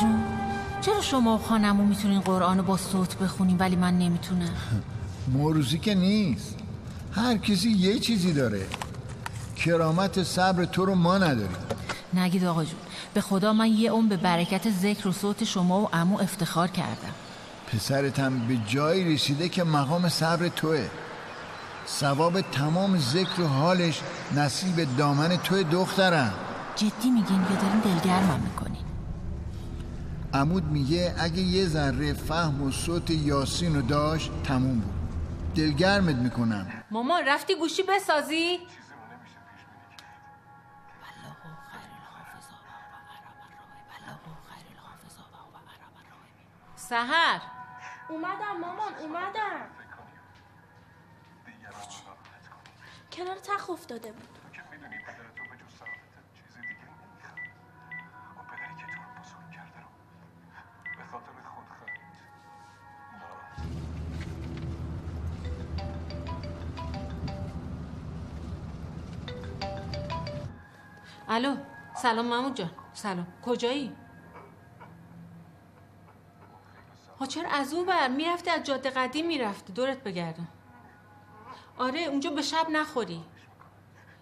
جون چرا شما و خانمو میتونین قرآنو با صوت بخونین ولی من نمیتونم؟ موروثی که نیست، هر کسی یه چیزی داره. کرامت صبر تو رو ما نداریم. نگید آقا جون، به خدا من یه عمر به برکت ذکر و صوت شما و عمو افتخار کردم. پسرتم به جایی رسیده که مقام صبر توه. ثواب تمام ذکر و حالش نصیب دامن توی دخترم. جدی میگین یا دارین دلگرمم میکنین؟ عمود میگه اگه یه ذره فهم و صوت یاسین رو داشت تموم بود. دلگرمت میکنم. مامان رفتی گوشی بسازی؟ سحر اومدم مامان اومدم. کنار تخت افتاده بود. الو سلام محمود جان. سلام، کجایی؟ ها چرا از اون بر میرفتی؟ از جاده قدیم میرفتی دورت بگردم. آره اونجا به شب نخوری.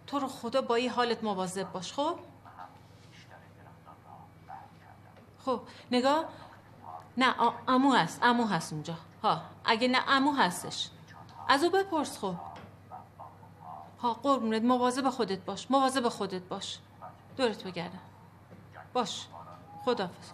تو رو خدا با این حالت مواظب باش. خب نگاه، نه عمو هست اونجا. ها اگه نه عمو هستش از او بپرس. خب ها قربونت، مواظب خودت باش. دورت بگردم. باش. خداحافظ.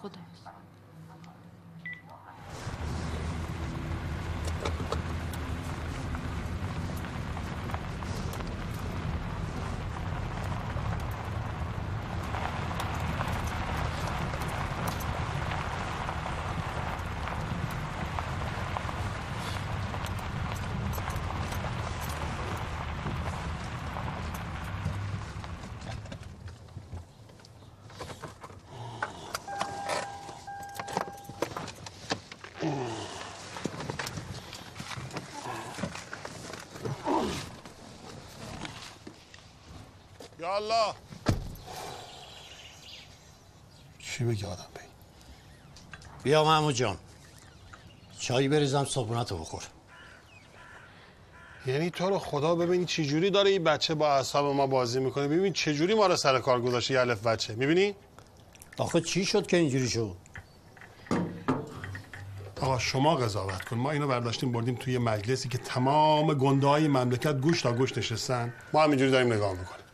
یا الله. چی بگی آدم بی؟ بیا محمود جان، چایی بریزم صبحونتو بخور. یعنی تو رو خدا ببین چه جوری داره این بچه با اعصاب ما بازی میکنه. ببین چه جوری ما رو سر کار گذاشته. یه الف بچه میبینی؟ آخه چی شد که اینجوری شد؟ آقا شما قضاوت کن. ما اینو برداشتیم بردیم توی مجلسی که تمام گنده‌های مملکت گوش تا گوش نشستن. ما همینجوری داریم نگاه میکنیم.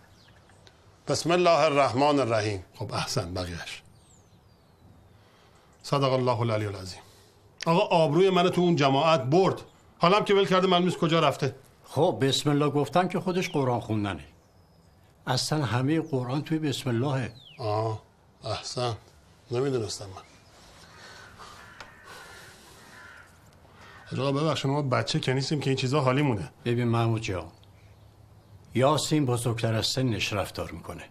بسم الله الرحمن الرحیم. خب احسن بقیه‌اش. صدق الله العلی العظیم. آقا آبروی من تو اون جماعت برد. حالا هم که ول کرده معلوم نیست کجا رفته. خب بسم الله گفتن که خودش قرآن خوندنه. اصلا همه قرآن توی بسم اللهه. احسن. نمیدونستم من. آقا ببخشید ما بچه که نیستیم که این چیزا حالی مونه. ببین محمود جان، یاسین بزرگتر از سنش رفتار میکنه.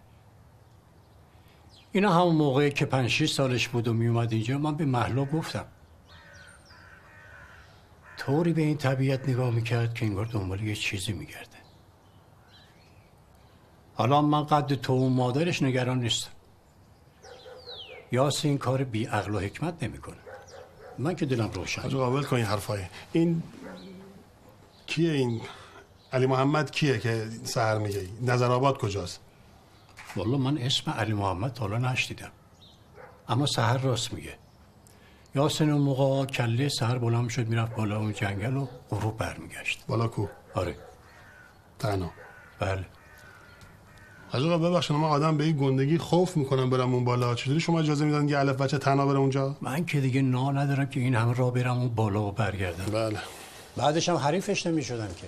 اینا همون موقعی که 5-6 سالش بود و میومد اینجا من به محلا گفتم. طوری به این طبیعت نگاه میکرد که انگار دنبال یه چیزی میگرده. حالا من قد تو و مادرش نگران نیستم. یاسین کار بی عقل و حکمت نمیکنه. من که دلم روشن. آقا قابل کن این حرفای. این کیه این؟ علی محمد کیه که سحر میگه؟ نظرآباد کجاست؟ والا من اسم علی محمد تا حالا نشنیدم. اما سحر راست میگه. یاسین اون موقع کله سحر بلند شد میرفت بالا اون جنگل و غروب برمیگشت. بالا کو؟ آره. تنها؟ بله. آقا ببخشید ما آدم به این گندگی خوف میکنم برم اون بالا. چطوری شما اجازه میدن که الف بچه تنها بره اونجا؟ من که دیگه ندارم که این همه راه برم اون بالا و برگردم. بله. بعدش هم حریفش نمیشدم که.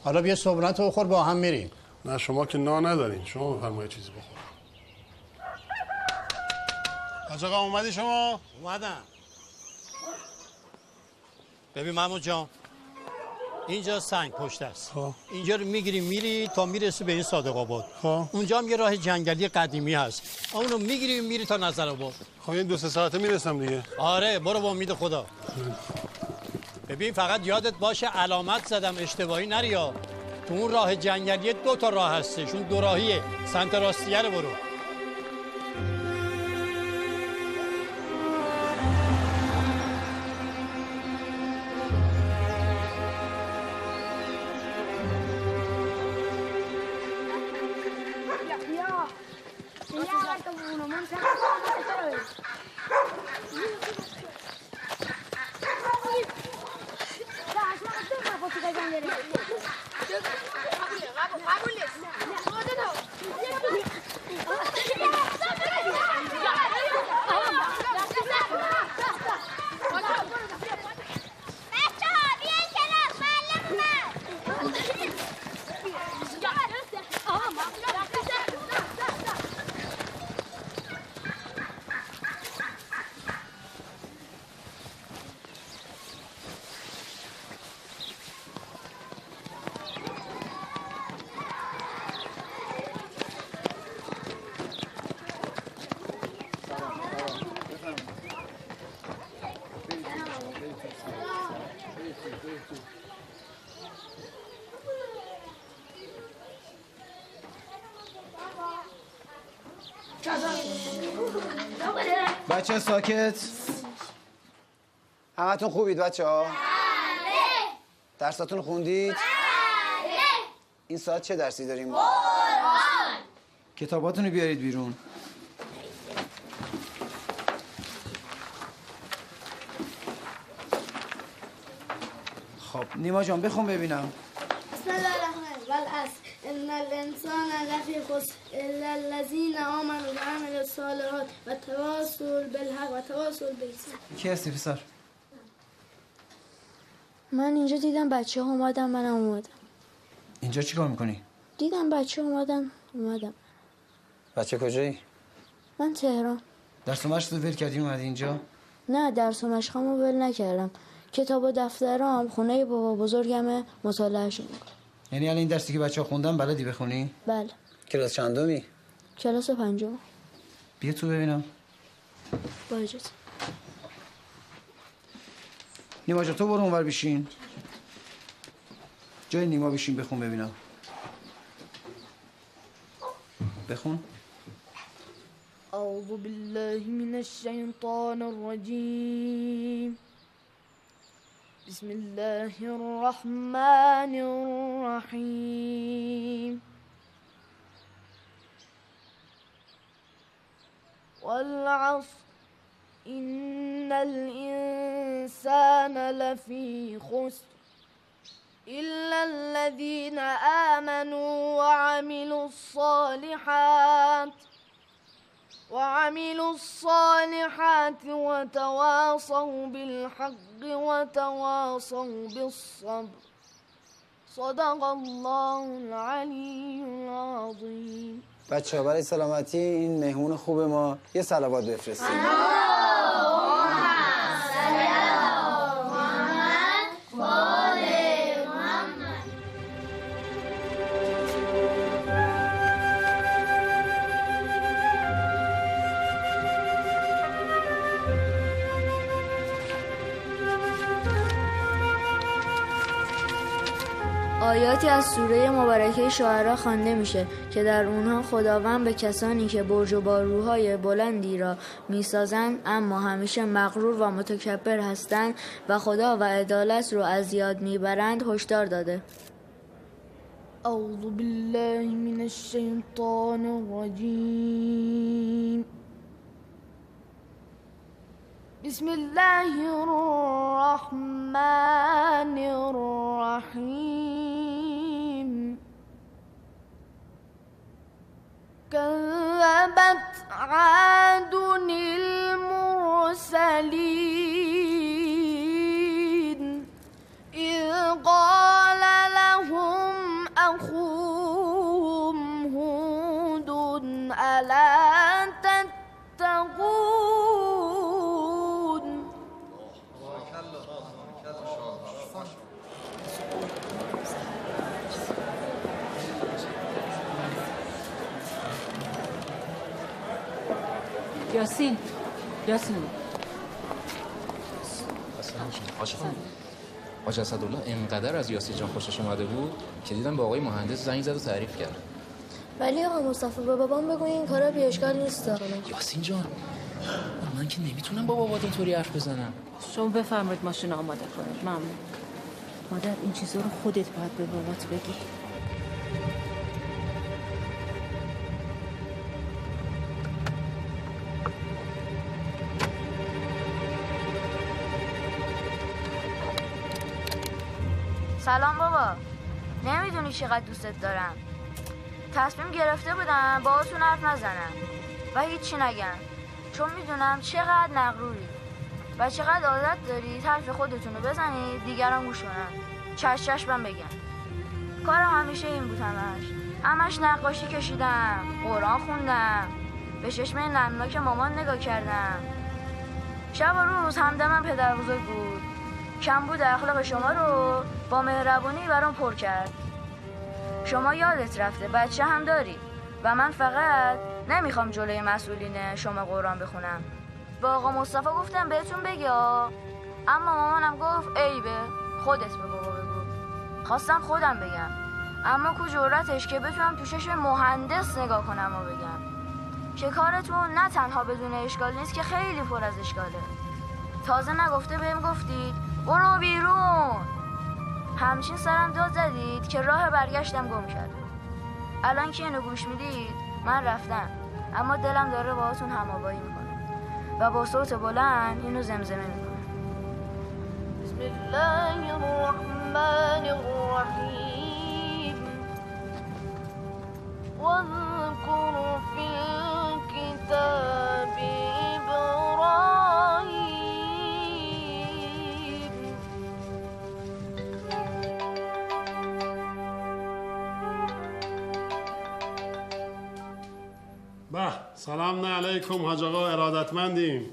حالا بیا صبحونت رو بخور با هم میریم. نه شما که ندارین. شما بفرمایید چیزی بخور. آقا اومدی شما؟ اومدم. ببین محمود جان، اینجا سنگ پشت است. اینجا رو میگیری میری تا میرسی به این صادق آباد. اونجا هم یه راه جنگلی قدیمی هست. اونو میگیری میری تا نظر آباد. خب این 2-3 ساعته میرسم دیگه. آره برو با امید خدا. ببین فقط یادت باشه علامت زدم اشتباهی نری ها. تو اون راه جنگلی 2 تا راه هستش. اون 2 راهیه. سمت راستیه رو برو. بچه ساکت. همتون خوبید بچه ها؟ بله. درساتون خوندید؟ بله. این ساعت چه درسی داریم؟ قرآن. کتاباتونو بیارید بیرون. خب نیما جان بخون ببینم. بسم الله الرحمن والعصر ان الانسان لفی خسر الا الذین آمنوا وعملوا الصالحات وتواصوا بالحق وتواصوا بالصبر. کی هستی پسر؟ من اینجا دیدم بچه ها اومدن، منم اومدم. اینجا چی کار میکنی؟ دیدم بچه اومدن اومدم. بچه کجایی؟ من تهران. درس و مشق رو ول کردی اومدی اینجا؟ نه درس و مشقمو ول نکردم. کتاب و دفترام خونه بابا بزرگمه، مطالعه‌شو میکنم. یعنی الان این درسی که بچه‌ها خوندن بلدی بخونی؟ بله. کلاس چندمی؟ کلاس 5. بیا تو ببینم. با اجازه. نیما جان تو برو اونور بشین. جای نیما بشین بخون ببینم. بخون. اعوذ بالله من الشیطان الرجیم. بسم الله الرحمن الرحیم. والعصر إن الإنسان لفي خسر إلا الذين آمنوا وعملوا الصالحات وتواصوا بالحق وتواصوا بالصبر. صدق الله العلی العظیم. بچه‌ها برای سلامتی این مهمون خوب ما یه صلوات بفرستید. آیاتی از سوره مبارکه شعرا خوانده میشه که در اونها خداوند به کسانی که برج و باروهای بلندی را میسازند اما همیشه مغرور و متکبر هستند و خدا و عدالت رو از یاد میبرند هشدار داده. اعوذ بالله من الشیطان الرجیم. بسم الله الرحمن الرحیم. كذبت عاد المرسلين إذ قال لهم أخوهم هود ألا تتقون. یاسین حاج اسدالله اینقدر از یاسین جان خوشش اومده بود که دیدم به آقای مهندس زنگ زد و تعریف کرد. ولی آقا مصطفی به بابام بگو این کارا بی اشکال نیست. یاسین جان من که نمیتونم با بابات اینطوری حرف بزنم. شما بفرمایید ماشین آماده کنید. ممنون. مادر این چیزا رو خودت باید به بابات بگی. سلام بابا. نمیدونی چقدر دوستت دارم. تصمیم گرفته بودم باهاتون حرف نزنم و هیچی نگم، چون میدونم چقدر مغروری و چقدر عادت دارید حرف خودتون رو بزنید دیگران گوش کنن. چشم بگم. کارم همیشه این بود، همش نقاشی کشیدم، قرآن خوندم، به چشم نمناک مامان نگاه کردم. شب و روز همدمم پدر بزرگ بود. کمبود اخلاق شما رو با مهربونی برام پر کرد. شما یادت رفته بچه هم داری و من فقط نمیخوام جلوی مسئولین شما قرآن بخونم. با آقا مصطفی گفتم بهتون بگی، اما مامانم گفت عیبه، خودت به بابا بگو. خواستم خودم بگم، اما کو جرأتش که بتونم تو چشم مهندس نگاه کنم و بگم. که کارتون نه تنها بدون اشکال نیست که خیلی پر از اشکاله. تازه نگفته بهم گفتید برو بیرون. همچین سرم داد زدید که راه برگشتم گم کردم. الان که اینو گوش میدید من رفتم، اما دلم داره باهاتون هم‌آوایی میکنه و با صوت بلند اینو زمزمه میکنه. بسم الله الرحمن الرحیم واذکر فی الکتاب ابراهیم. به سلام علیکم حاج آقا، ارادتمندیم.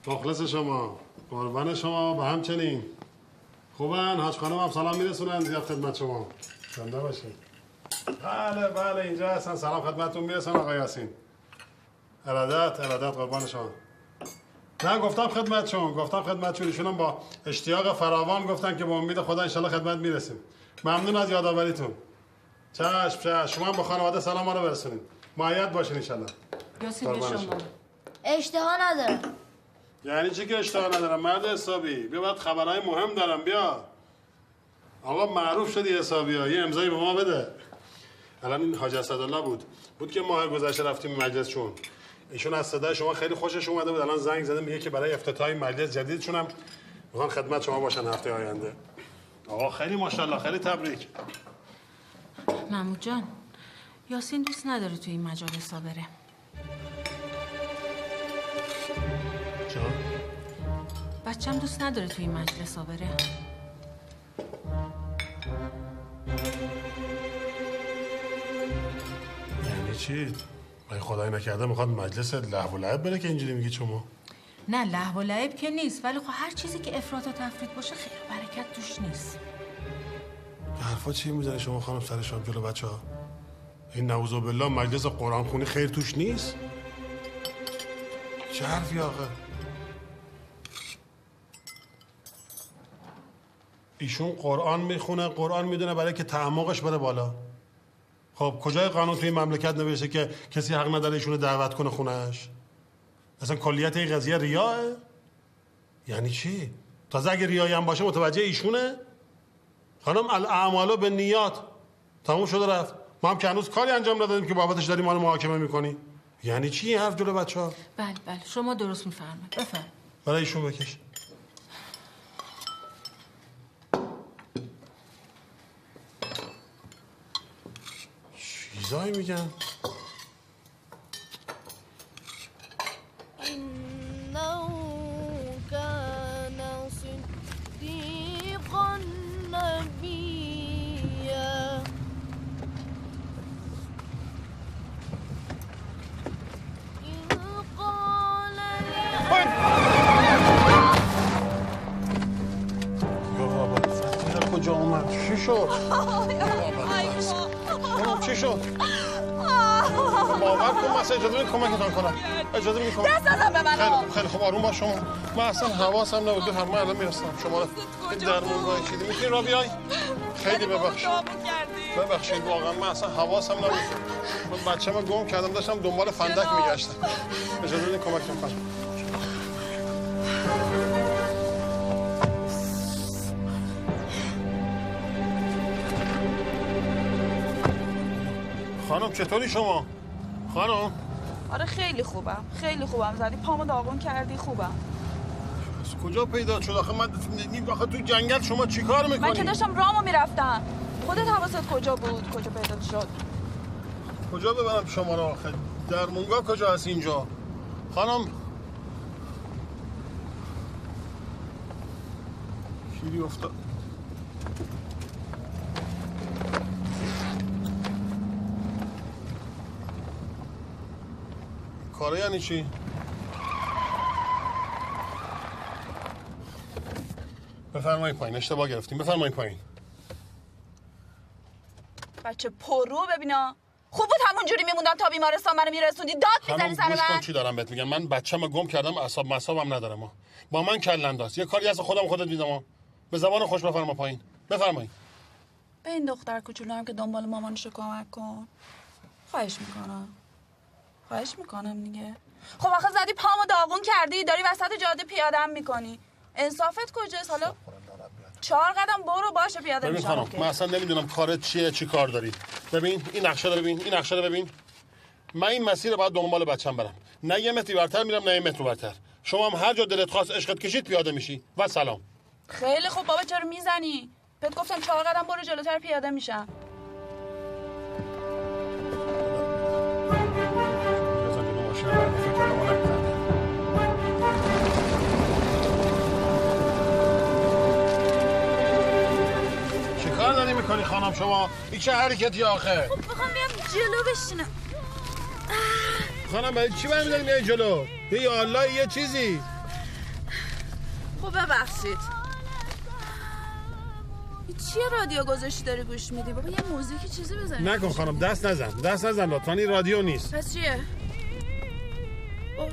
مخلص شما، قربان شما. به همچنین خوبن؟ حاج خانم هم سلام میرسونن زیاد خدمت شما. زنده باشید. بله اینجا هستن. سلام خدمتتون میرسن آقا یاسین. ارادت قربان شما. نه گفتم خدمتشون ایشون هم با اشتیاق فراوان گفتن که با امید خدا انشالله خدمت میرسیم. ممنون از یادآوریتون. چشم شما هم با خانواده سلام رو برسونید. مؤید باشین انشالله. یاسین به شما. اشتها ندارم. یعنی چی که اشتها ندارم مرد حسابی؟ بیا باید خبرهای مهم دارم. بیا آقا معروف شدی حسابی ها، یه امضایی به ما بده. الان این حاج اسدالله بود که ماه گذشته رفتیم مجلسشون. ایشون از صدای شما خیلی خوشش اومده بود. الان زنگ زده میگه که برای افتتاح مجلس جدیدشون هم میخوان خدمت شما باشن هفته آینده. آقا خیلی ماشاءالله، خیلی تبریک. محمود جان، یاسین دوست نداره توی این مجالسا بره. جان؟ بچه‌م دوست نداره توی این مجلسا بره. یعنی چی؟ من خدای نکرده میخواد مجلس لهو و لعب بره که اینجوری میگی شما؟ نه لهو و لعب که نیست، ولی خب هر چیزی که افراط و تفرید باشه خیر و برکت توش نیست. حرفا چی میزنی شما خانم سر شام جلو بچه‌ها؟ این نعوذ بالله مجلس قرآن خونی خیر توش نیست؟ چه حرفی آخه؟ ایشون قرآن میخونه، قرآن میدونه برای که تعمقش بره بالا. خب کجای قانون توی مملکت نوشته که کسی حق نداره ایشونو دعوت کنه خونهش؟ اصلا کلیت این قضیه ریاه؟ یعنی چی؟ تازه اگه ریایی هم باشه متوجه ایشونه؟ خانم الاعمال بالنیات، تموم شده رفت. ما هم که هنوز کاری انجام ندادیم که بابتش داریم ما رو محاکمه میکنی. یعنی چی این حرف جلو بچه‌ها؟ بله شما درست میفرمایید. بفرمایید. برای ایشون بکش. چیزایی میگن. چی شد؟ باور کن مثلا اجازه بدید کمکتان کنم. اجازه بدید کمک. دست نزن به من. خیلی خوب آروم باش شما. من اصلا حواسم نبود. من الان میرسم. شما رو درمونگاه چیدی میتونی را بیای؟ خیلی ببخشید واقعا من اصلا حواسم نبود. من بچه‌مو گم کردم داشتم دنبال فندک میگشتم. اجازه بدید کمکتون کنم. خانم چطوری شما؟ خانم؟ آره خیلی خوبم زدی پامو داغون کردی. خوبم. از کجا پیدا شد آخه؟ من آخه تو جنگل شما چیکار میکنی؟ من که داشتم رامو میرفتم. خودت حواست کجا بود؟ کجا پیدا شد؟ کجا ببرم شما رو آخه؟ درمونگاه کجا هست اینجا؟ خانم کیری افتاد. کاره یعنی چی؟ بفرمایید پایین. اشتباه گرفتیم. بفرمایید پایین. بچه پرو ببینا. خوب بود همونجوری میموندم تا بیمارستان منو میرسوندی. داد میزنی سر گوش کن من. چی دارم بهت میگم. من بچه‌مو گم کردم، اعصاب مصابم ندارم. با من کله انداز. یه کاری از خودت میدم. به زبان خوش بفرما پایین. بفرمایید. به این دختر کوچولو هم که دنبال مامانشو کمک کن. خواهش میکنم. خواهش میکنم دیگه. خب آخه زدی پامو داغون کردی، داری وسط جاده پیاده‌ام میکنی. انصافت کجاست حالا؟ 4 قدم برو باشه پیاده میشم. ببین خانم، من اصلا نمیدونم کارت چیه، چی کار داری. ببین این نقشه رو ببین، این نقشه رو ببین. من این مسیر رو باید دنبال بچه‌م برم. نه یه متری برتر میرم، نه یه متر برتر. شما هم هر جا دلت خواست عشقت کشید پیاده میشی. و سلام. خیلی خوب بابا، چرا میزنی؟ بهت گفتم 4 قدم برو جلوتر پیاده میشم. چیکار داری میکنی خانم شما؟ این چه حرکتی آخه؟ خب میخوام بیام جلو بشینم. خانم برای چی برمی‌داری میای جلو؟ یا الله یه چیزی. خب ببخشید. چیه رادیو گذاشتی داری گوش میدی؟ بابا یه موزیکی چیزی بزن. نکن خانم، دست نزن لطفاً. این رادیو نیست. پس چیه؟ اوه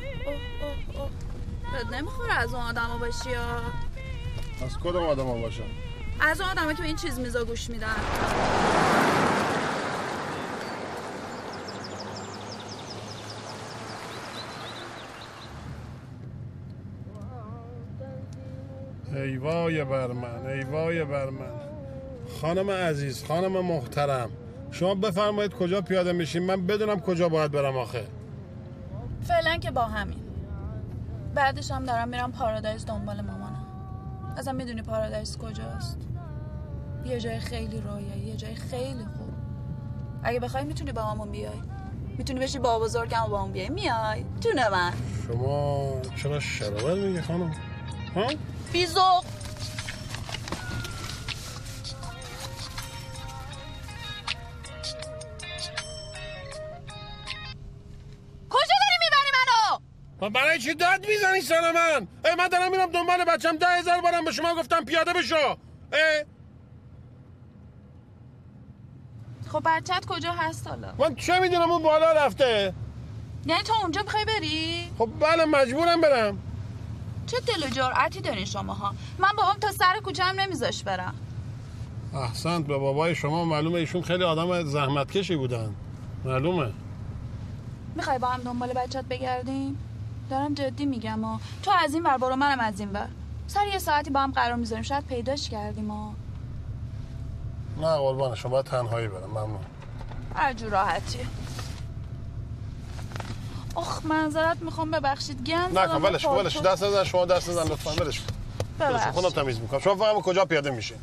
بد نمیخوره از اون آدما باشی یا؟ از کدوم آدما باشم؟ از اون آدما که به این چیز میزا گوش میدن. ای وای بر من. خانم عزیز، خانم محترم، شما بفرمایید کجا پیاده میشیم، من بدونم کجا باید برم آخه. فعلا که با همین. بعدش هم دارم میرم پارادایس دنبال مامانم. اصلا میدونی پارادایس کجاست؟ یه جای خیلی رویایی، یه جای خیلی خوب. اگه بخوای میتونی با همون بیای. میتونی بشی با بزرگم و با همون بیای. میای جون من. شما چرا شرابت میگی خانم؟ ها؟ بیزوق. کجا داری میبری منو؟ برای چی داد میزنی سر من؟ من دارم میرم دنبال بچم. 10,000 بارم به شما گفتم پیاده بشو. خب بچت کجا هست حالا؟ من چه میدونم اون بالا رفته. یعنی تو اونجا میخوای بری؟ خب بله مجبورم برم. چه دل و جرأتی دارین شماها؟ من بابام تا سر کوچه هم نمیذاش برم. احسنت به بابای شما. معلومه ایشون خیلی آدم زحمتکشی بودن. معلومه. میخوای با هم دنبال بچت بگردیم؟ دارم جدی میگم ها. تو از این ور برو، منم از این ور. سر یه ساعتی با هم قرار میذاریم، شاید پیداش کردیم ها. نه قربان شما، باید تنهایی برم. ممنون. هر جور راحتی. اخ معذرت میخوام، ببخشید. گند نه ولش دست نزن. شما دست نزن لطفا. ولش کن. خودم تمیز میکنم. شما فقط کجا پیاده میشین؟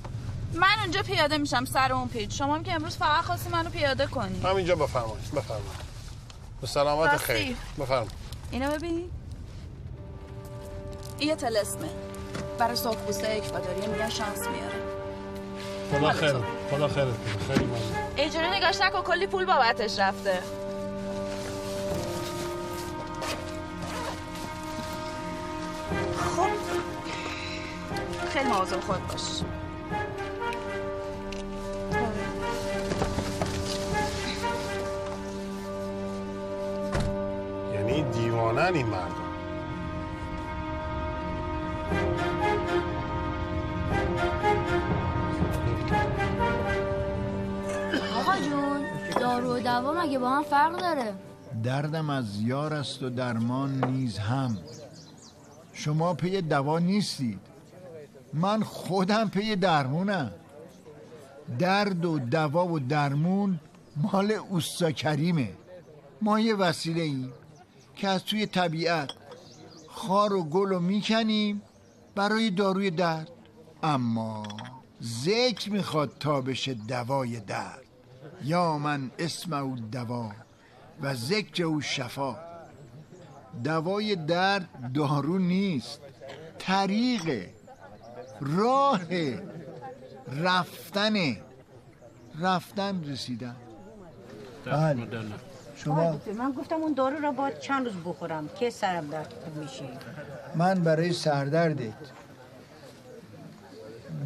من اونجا پیاده میشم سر اون پیچ. شما هم که امروز فقط خواستی منو پیاده کنی. همینجا بفرمایید. به سلامت خیر. بفرمایید. اینو ببین. این یه طلسمه. برای سرخپوستای اکوادوری میگن شانس میاره. خدا خیرت کنه. خیلی ممنون. اینجوری نگاش نکن، کلی پول بابتش رفته. خب خیلی مواظب خود باش. یعنی دیوانن این مردم. آقا جون، دارو و دوا مگه با هم فرق داره؟ دردم از یار است و درمان نیز هم. شما پی دوا نیستید، من خودم پی درمونم. درد و دوا و درمون مال اوستا کریمه. ما یه وسیله ایم که از توی طبیعت خار و گل رو میکنیم برای داروی درد. اما ذکر میخواد تا بشه دوای درد. یا من اسمه دوا و ذکر او شفا. دوای درد دارو نیست، طریقه، راه، رفتن رسیدن. بله. شما من گفتم اون دارو را باید چند روز بخورم که سرم درد میشه. من برای سردردت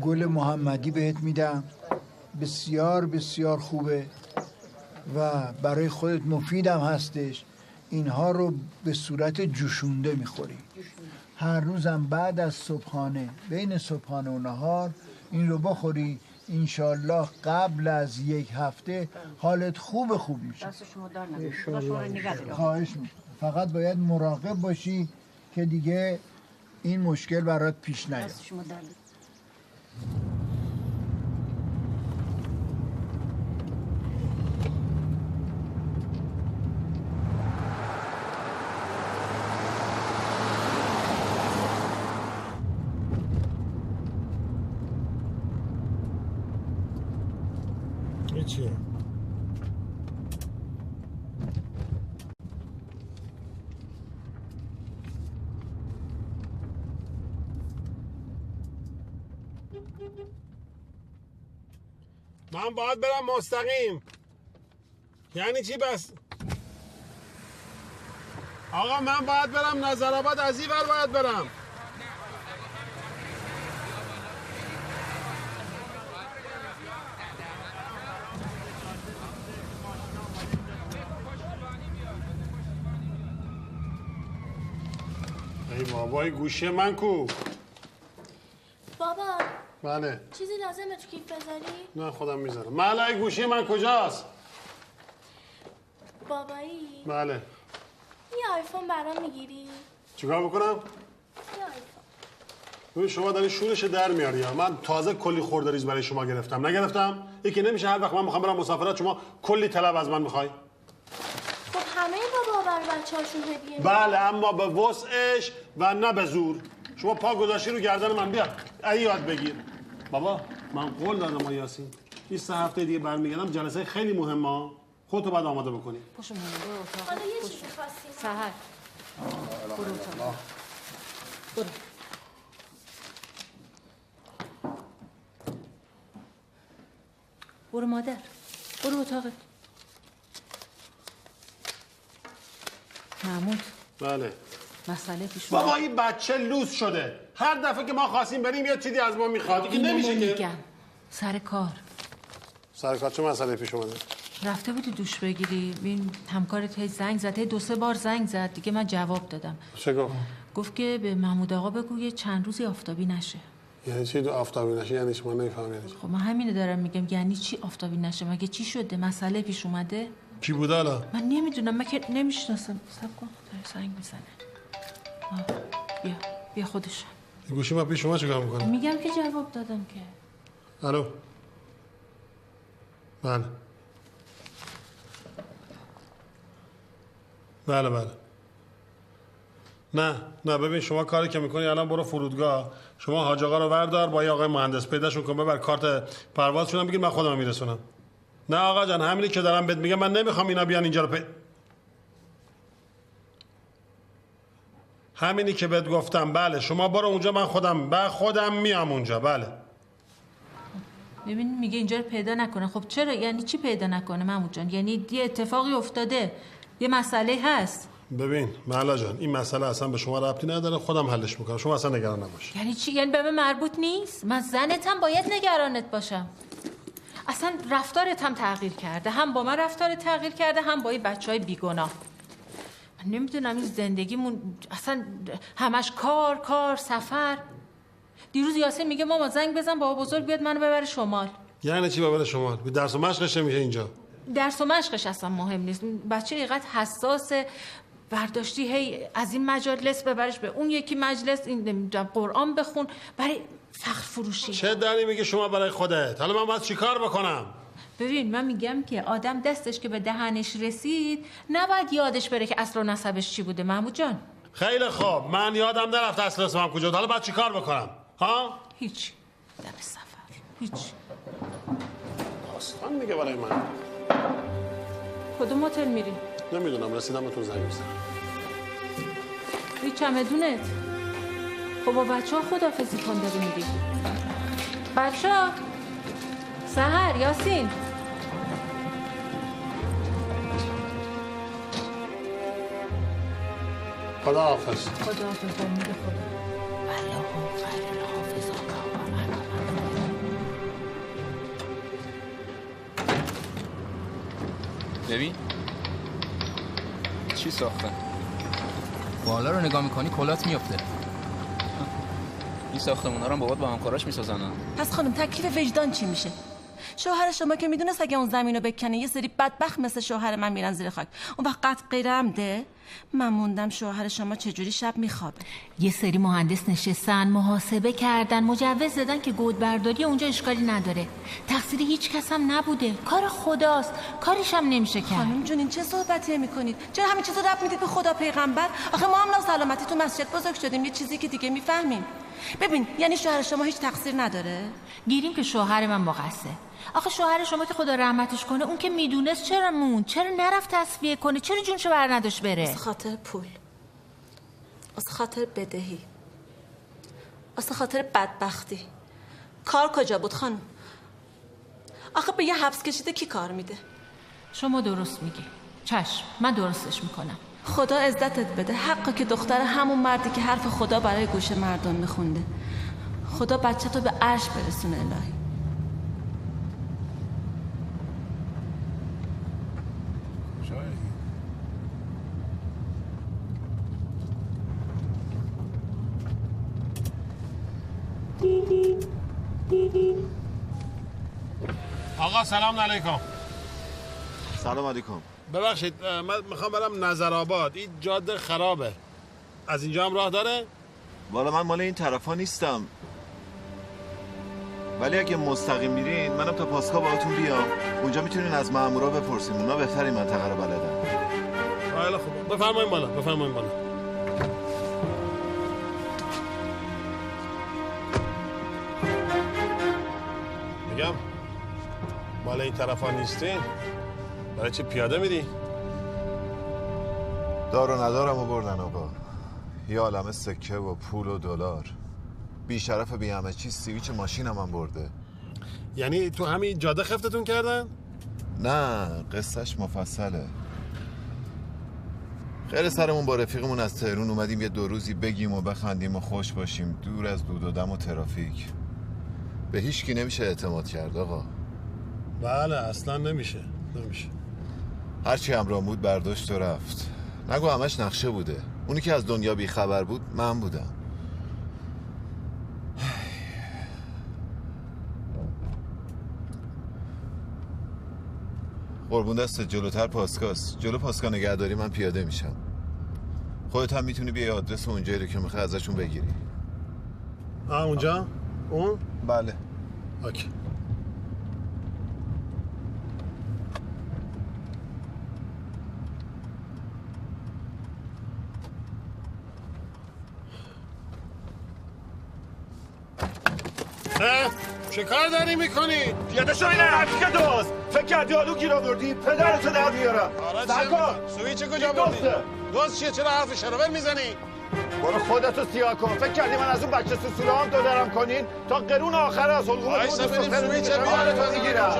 گل محمدی بهت میدم، بسیار بسیار خوبه و برای خودت مفیدم هستش. اینها رو به صورت جوشونده میخوری. هر روزم بعد از صبحانه، بین صبحانه و نهار این رو بخوری انشالله قبل از 1 هفته حالت خوب میشه. دست شما دار نکنه. خدا شما رو نگه داره. خواهش میکنم. فقط باید مراقب باشی که دیگه این مشکل برات پیش نیاد. دست شما دار نکنه. چیه؟ من باید برم مستقیم. یعنی چی بس؟ آقا من باید برم نظرآباد، از این ور باید برم. ای بابای گوشه من کو؟ بابا بله. چیزی لازمه تو کیف بذاری؟ نه خودم میذارم. مالای گوشی من کجاست؟ بابایی بله. یه آیفون برام میگیری؟ چیکار بکنم؟ یه آیفون. ببین شما داری شورش در میاری یا من تازه کلی خوردریز برای شما گرفتم. نگرفتم؟ یکی نمیشه هر وقت من میخوام برم مسافرت شما کلی طلب از من میخوای؟ خب همه بابا برای بچه‌هاشون هدیه بله اما به وسعش و نه به زور. شما پا گذاشتی رو گردن من، بیا ای یاد بگیر. بابا من قول دادم یاسین این 3 هفته دیگه برمیگردم، جلسه خیلی مهمه، خودتو باید آماده بکنی. پاشو برو اتاق. حالا یه چیزی خواستیم سحر برو اتاق. برو. برو مادر، برو اتاقت. محمود. بله. مسئله پیش اومد. بابا این بچه لوس شده، هر دفعه که ما خواستیم بریم یه چیزی از ما میخواد که نمیشه که. میگم سر کار. سر کار چه مسئله پیش اومده؟ رفته بودی دوش بگیری، این همکارت هی زنگ زد، هی 2-3 بار زنگ زد، دیگه من جواب دادم. چه گفت؟ گفت که به محمود آقا بگو یه چند روزی آفتابی نشه. یعنی چی آفتابی نشه؟ یعنی چی؟ من نمیفهمم یعنی چی. خب من همینو دارم میگم، یعنی چی آفتابی نشه؟ مگه چی شده؟ مسئله پیش اومده؟ کی بوده الان؟ من نمیدونم، من که نمیشناسم. صبر کن داره زنگ میزنه. بیا خودش. گوشی من پیش شما چیکار میکنه؟ میگم که جواب دادم که. الو. بله. بله. نه ببین شما کاری که میکنی الان برو فرودگاه، شما حاج آقا رو وردار با یه آقای مهندس پیداشون کن، ببر کارت پروازشون بگیر، من خودم میرسونم. نه آقا جان همینی که دارم بهت میگم، من نمیخوام اینا بیان اینجا رو همینی که بهت گفتم. بله شما برو اونجا، من خودم میام اونجا. بله. ببین میگه اینجا رو پیدا نکنه. خب چرا؟ یعنی چی پیدا نکنه محمود جان؟ یعنی یه اتفاقی افتاده، یه مسئله هست. ببین مهلا جان این مسئله اصلا به شما ربطی نداره، خودم حلش میکنم، شما اصلا نگران نباش. یعنی چی؟ یعنی به من مربوط نیست؟ من زنتم، باید نگرانت باشم. اصلا رفتارت هم تغییر کرده، هم با من رفتار تغییر کرده، هم با این بچهای بیگناه. من نمیدونم این زندگیمون اصلا همش کار سفر. دیروز یاسین میگه ماما زنگ بزن بابا بزرگ بیاد منو ببره شمال. یعنی چی ببره شمال؟ درس و مشقش میشه اینجا. درس و مشقش اصلا مهم نیست. بچه اینقدر حساسه، برداشتی هی از این مجلس ببرش به اون یکی مجلس، این نمیدونم قرآن بخون، برای فخر فروشی. چه داری میگه شما برای خودت؟ حالا من باید چیکار بکنم؟ ببین من میگم که آدم دستش که به دهنش رسید نباید یادش بره که اصل و نسبش چی بوده. محمود جان خیلی خوب، من یادم نرفت اصل و نسبم کجا بود، حالا باید چیکار بکنم؟ ها؟ هیچ. دم سفر هیچ. داستان میگه برای من. کدوم هتل میری؟ نمیدونم، رسیدم بهتون زنگ میزنم. توی چمدونت. خب با بچه ها خداحافظی کن داری میری. بچه ها سحر، یاسین، خداحافظ. خداحافظ. میگه خدا ببین چی ساختن، بالا رو نگاه میکنی کلات میفته. این ساختمونا رو بابات با همکاراش میسازن. پس خانم تکلیف وجدان چی میشه؟ شوهر شما که میدونست اگه اون زمینو بکنه یه سری بدبخت مثل شوهر من میرن زیر خاک، اون وقت قطع غیرم ده. من موندم شوهر شما چجوری شب میخوابه. یه سری مهندس نشستن محاسبه کردن مجوز دادن که گودبرداری اونجا اشکالی نداره. تقصیر هیچ کس هم نبوده، کار خداست، کاریش هم نمیشه کرد. خانم جون این چه صحبتی میکنید؟ چرا همین چیزا ربط میدید به خدا پیغمبر؟ آخه ما هم سلامتی تو مسجد بزرگ شدیم، یه چیزی که دیگه میفهمیم. ببین یعنی شوهر شما هیچ تقصیر نداره؟ گیریم که شوهر من مقصر. آخه شوهر شما که خدا رحمتش کنه اون که میدونست چرا مون، چرا نرفت تصفیه کنه، چرا جونشو بر نداشت بره؟ از خاطر پول، از خاطر بدهی، از خاطر بدبختی. کار کجا بود خانم؟ آخه به یه حبس کشیده کی کار میده؟ شما درست میگی. چشم من درستش میکنم. خدا عزتت بده، حقه که دختر همون مردی که حرف خدا برای گوش مردم میخونده. خدا بچه تو به عرش برسونه الهی. آقا سلام علیکم. سلام علیکم. ببخشید من میخوام برم نظرآباد، این جاده خرابه. از اینجا هم راه داره؟ والا من مال این طرفا نیستم، ولی اگه مستقیم میرین منم تا پاسکا باهاتون بیام. اونجا میتونین از مامورا بپرسین، اونا بهتر این منطقه رو بلدن. خیلی خوب، بفرمایید بالا، بفرمایید بالا. میگم مال این طرفا نیستین؟ برای چی پیاده میری؟ دار و ندارم و بردن آقا. یه عالمه سکه و پول و دلار. بیشرف بی همه چیز سیویچ ماشینم هم برده. یعنی تو همین جاده خفتتون کردن؟ نه قصهش مفصله. خیلی سرمون با رفیقمون از تهرون اومدیم یه 2 روزی بگیم و بخندیم و خوش باشیم دور از دود و دم و ترافیک. به هیچ کی نمیشه اعتماد کرد آقا. بله اصلا نمیشه. هرچی همراه بود برداشت و رفت. نگو همش نقشه بوده. اونی که از دنیا بی خبر بود من بودم. قربون دستت، جلوتر پاسکاست. جلو پاسکا نگهداری من پیاده میشم. خودت هم میتونی بیای آدرس اونجایی رو که میخوای ازشون بگیری. اونجا؟ اون؟ بله. اوکی. چه کار داری میکنی؟ پیاده شو، این حرفی که دوست فکر کردی آلو گیر آوردی؟ پدرتو در بیارم. آره سویچ کجا بردی؟ دوست چیه؟ چرا حرف شروور میزنی؟ برو خودتو سیاه کن. فکر کردی من از اون بچه سوسوله هم تو دارم کنین تا قرون آخر از حلقوم خودت سویچ بیاره تو میگیرم.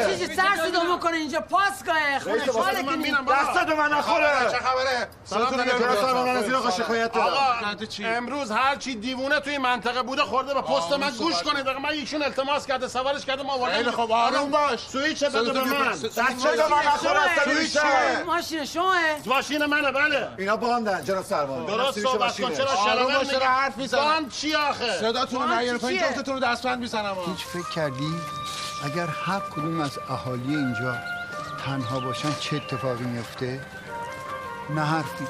چیزی ترسیدو بکنه اینجا پاسگاه خودش حاله کنی. دستتو من نخوره. چه خبره؟ سلام علیکم. من از این آقا شکایت دارم. آقا امروز هر چی دیوونه توی منطقه بوده خورده به پست من. گوش کنید من ایشون التماس کرده سوارش کردم آوردم. خیلی خوب آروم باش. سویچ بده به من. دستتو من نخوره. سویچ ماشین شماه؟ ماشین منه بله. اینا باندن جناب سروان. درست صحبت کن. چرا شروور میگی؟ حرف میزنه. باند چی آخه؟ صداتون رو نیار پایین جفتتون رو دستبند میزنم. هیچ فکر کردی اگر هر کدوم از اهالی اینجا تنها باشن چه اتفاقی میفته؟ نه حرفی،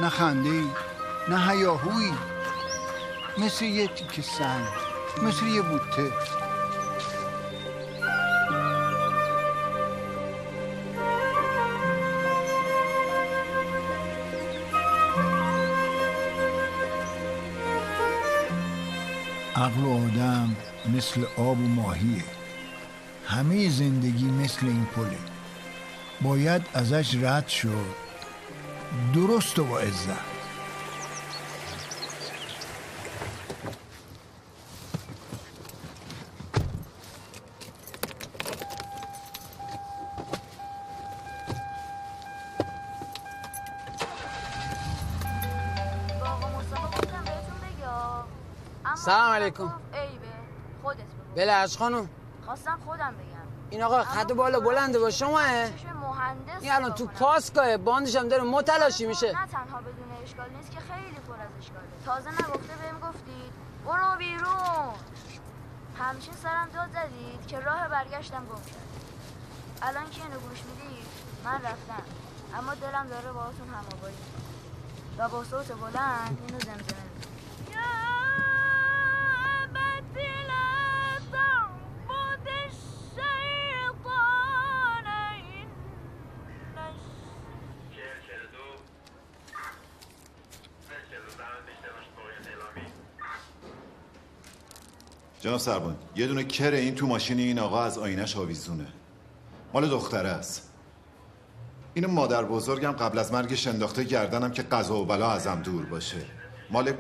نه خنده‌ای، نه هیاهویی، مثل یه تیکه سنگ، مثل یه بوته. عقل آدم مثل آب و ماهیه. همه زندگی مثل این پله، باید ازش رد شد، درست و با عزت. سلام علیکم. خودت بلعش خانم خواستم خودم بگم. این آقا خط بالا بلنده با شماه؟ مهندس این الان تو پاسگاه باندش هم داره متلاشی میشه. نه تنها بدون اشکال نیست که خیلی پر از اشکاله. تازه نگفته بهم گفتید برو بیرون. همچین سرم داد زدید که راه برگشتم گم شد. الان که اینو گوش میدید من رفتم، اما دلم داره باهاتون هم‌آوایی و با صوت بلند اینو زمزمه می‌کنم. جناب سربان، یه دونه کر این تو ماشین این آقا از آینش آویزونه. مال دختره است. اینو مادر بزرگم قبل از مرگش انداخته گردنم که قضا و بلا ازم دور باشه. مال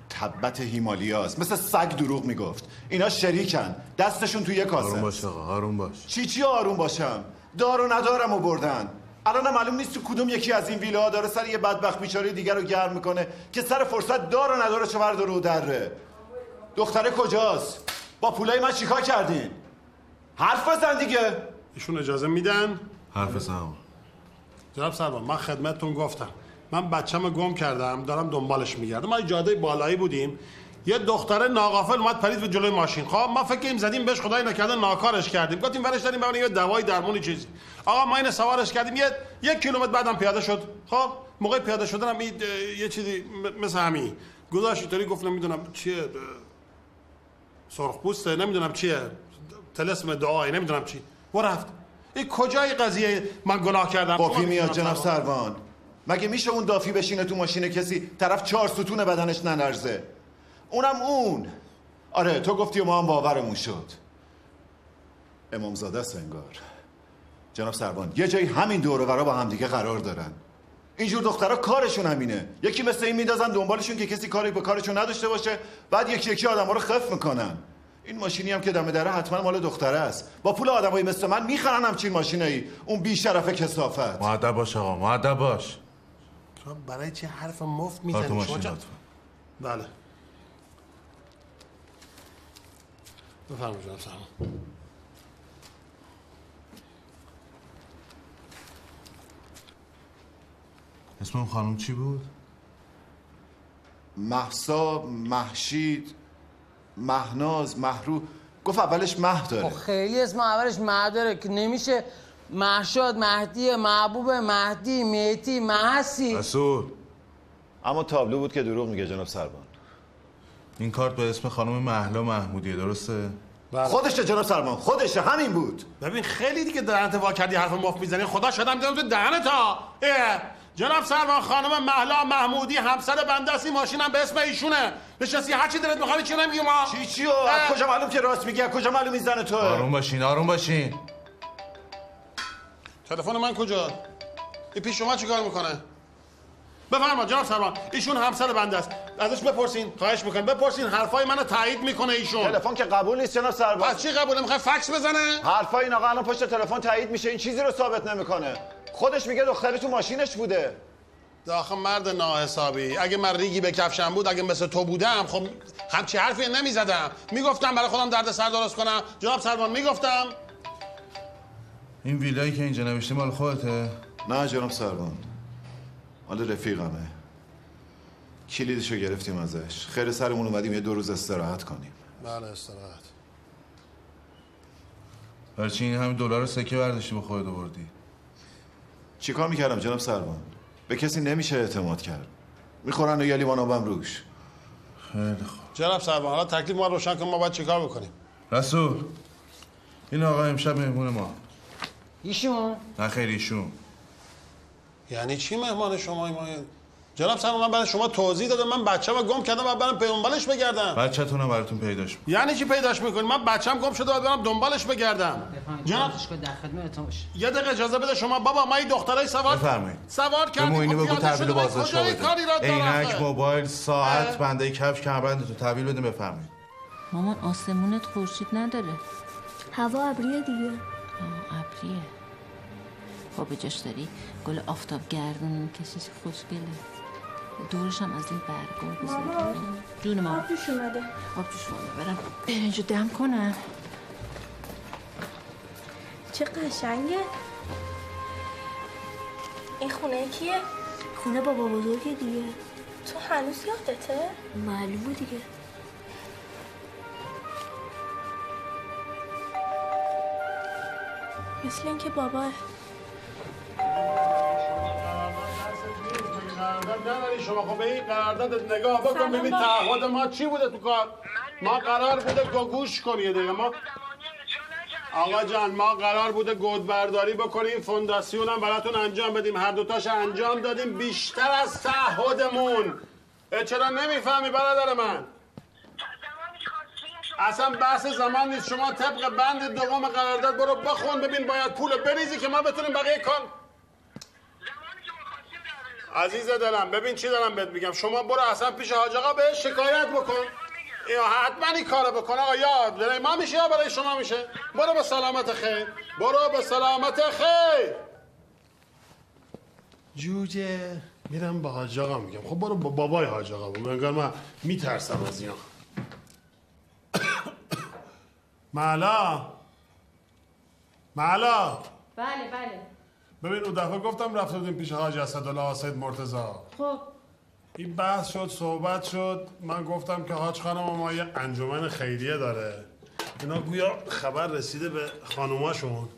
تبت هیمالیاست. مثل سگ دروغ میگفت. اینا شریکن. دستشون تو یه کاسه. آروم باش آقا، آروم باش. چی آروم باشم؟ دار و ندارم و بردن. الان معلوم نیست تو کدوم یکی از این ویلاها داره سر یه بدبخت بیچاره دیگر رو گرم میکنه که سر فرصت دار و نداره چه برداره و دره. دختره کجاست؟ با پولای من چیکار کردین؟ حرف بزن دیگه. ایشون اجازه میدن؟ حرف بزن. جناب سربان، من خدمتتون گفتم من بچه‌مو گم کردم، دارم دنبالش میگردم. ما جاده بالایی بودیم، یه دختره ناغافل اومد پرید به جلوی ماشین. خب ما فکر کنیم زدیم بهش، خدای نکرده ناکارش کردیم. گفتیم ورش داریم ببینیم یه دوای درمونی چیزی. آقا ما این سوارش کردیم، یک کیلومتر بعدم پیاده شد. خب موقع پیاده شدنم یه چیزی مثل همین گذاشت اینطوری، گفت نمیدونم چیه، سرخپوسته، نمیدونم چیه، طلسم دعایی، نمیدونم چی، و رفت. این کجای قضیه من گناه کردم؟ دافی میاد جناب سروان. مگه میشه اون دافی بشینه تو ماشین کسی طرف 4 ستون بدنش نلرزه؟ اونم اون. آره تو گفتی و ما هم باورمون شد. امامزاده است انگار. جناب سروان یه جایی همین دور و برا با هم دیگه قرار دارن. اینجور دخترها کارشون همینه. یکی مثل این میندازن دنبالشون که کسی کاری به کارشون نداشته باشه، بعد یکی آدما رو خف میکنن. این ماشینی هم که دم دره حتما مال دختره است. با پول آدمایی مثل من میخرن همچین ماشینایی. اون بی شرف کثافت. مؤدب باش آقا، مؤدب باش. تو برای چه حرف مفت میزنی شما؟ بله. بفرمایید جناب سرمان. اسم اون خانم چی بود؟ مهسا، مهشید، مهناز، مهرو. گفت اولش مه داره. خیلی اسم اولش مه داره که نمیشه مهشاد، مهدی، محبوب، مهدی، مهدی، محسی. رسول. اما تابلو بود که دروغ میگه جناب سربان. این کارت به اسم خانم مهلا محمودیه، درسته؟ بله. خودشه جناب سربان، خودشه، همین بود. ببین خیلی دیگه دهنت وا کردی، حرف مفت میزنی. خدا شدم دیدم تو دهنت ها. جناب سربان، خانم مهلا محمودی همسر بنده است. این ماشینم به اسم ایشونه. نشستی هر چی دلت میخواد چی نمیگم ما. چی از کجا معلوم که راست میگی؟ از کجا معلوم این زن توه؟ آروم باشین، آروم باشین. تلفن من کجا؟ این پیش شما چیکار میکنه؟ بفرما جناب سربان، ایشون همسر بنده است. ازش بپرسین، خواهش میکنم بپرسین. حرفای منو تایید میکنه ایشون. تلفن که قبول نیست جناب سربان. از چی قبوله؟ میخواد فکس بزنه؟ حرفای این آقا الان پشت تلفن تایید میشه. این چیزی رو ثابت نمیکنه. خودش میگه دختری تو ماشینش بوده. آخه مرد ناحسابی، اگه من ریگی به کفشم بود، اگه مثل تو بودم، خب همچی حرفی نمیزدم. میگفتم برای خودم درد سر درست کنم. جناب سربان میگفتم. این ویلایی که اینجا نوشته مال خودته؟ نه جناب سربان، مال رفیقمه. کلیدشو گرفتیم ازش. خیر سرمون اومدیم یه 2 روز استراحت کنیم. بله استراحت. برای چی این همین دلار سکه برداشتی به خودت آوردی؟ چیکار میکردم جناب سربان؟ به کسی نمیشه اعتماد کرد. میخورن و یه لیوان آبم روش. خیلی خوب. جناب سربان حالا تکلیف ما روشن کن، ما باید چیکار بکنیم؟ رسول، این آقا امشب مهمون ما. ایشون؟ نه خیر ایشون. یعنی چی مهمان شما؟ جناب سربان من برای شما توضیح دادم. من بچه‌مو گم کردم و برام دنبالش بگردم. بچه‌تونم براتون پیداش می‌کنم. یعنی چی پیداش می‌کنی؟ من بچه‌م گم شده و برام دنبالش بگردم. جناب در خدمتتون باشه. یه دقیقه اجازه بده شما. بابا ما این دخترای سوار بفرمایید. سوار کردیم. اینو بگو تحویل بازداشت بده. بده. عینک، موبایل، ساعت، بنده کفش، کمربند تو تحویل بده. بفرمایید. مامان آسمونت خورشید نداره. هوا ابریه دیگه. ابریه. خب به جاش داری گل آفتاب گردون کشیش خوشگله. دورش هم از این برگا بذاری. جون ما آب جوش اومده. آب جوش اومده. برم برنجو دم کنم. چه قشنگه. این خونه کیه؟ خونه بابا بزرگه دیگه. تو هنوز یادته؟ معلومه دیگه. مثل اینکه باباه. نداری شما خب به این قراردادت نگاه بکن ببین تعهد ما چی بوده تو کار. ما قرار بوده گوش کنی یه دقیقه. ما آقا جان ما قرار بوده گودبرداری بکنیم، فونداسیون هم براتون انجام بدیم، هر دوتاش انجام دادیم بیشتر از تعهدمون. چرا نمیفهمی برادر من؟ اصلا بحث زمان نیست. شما طبق بند دوم قرارداد برو بخون ببین باید پول بریزی که ما بتونیم بقیه کار. عزیز دلم ببین چی دارم بهت میگم. شما برو اصلا پیش حاج آقا بهش شکایت بکن. یا حتما این کارو بکن آقا. یا برای ما میشه یا برای شما میشه. برو به سلامت خیر. برو به سلامت خیر. جوجه میرم با حاج آقا میگم. خب برو با بابای حاج آقا بگو. انگار من میترسم از اینا. معلا بله ببین اون دفعه گفتم رفته بودیم پیش حاج اسدالله سید مرتضی. خب این بحث شد صحبت شد. من گفتم که حاج خانم ما یه انجمن خیریه داره، اینا گویا خبر رسیده به خانوماشون،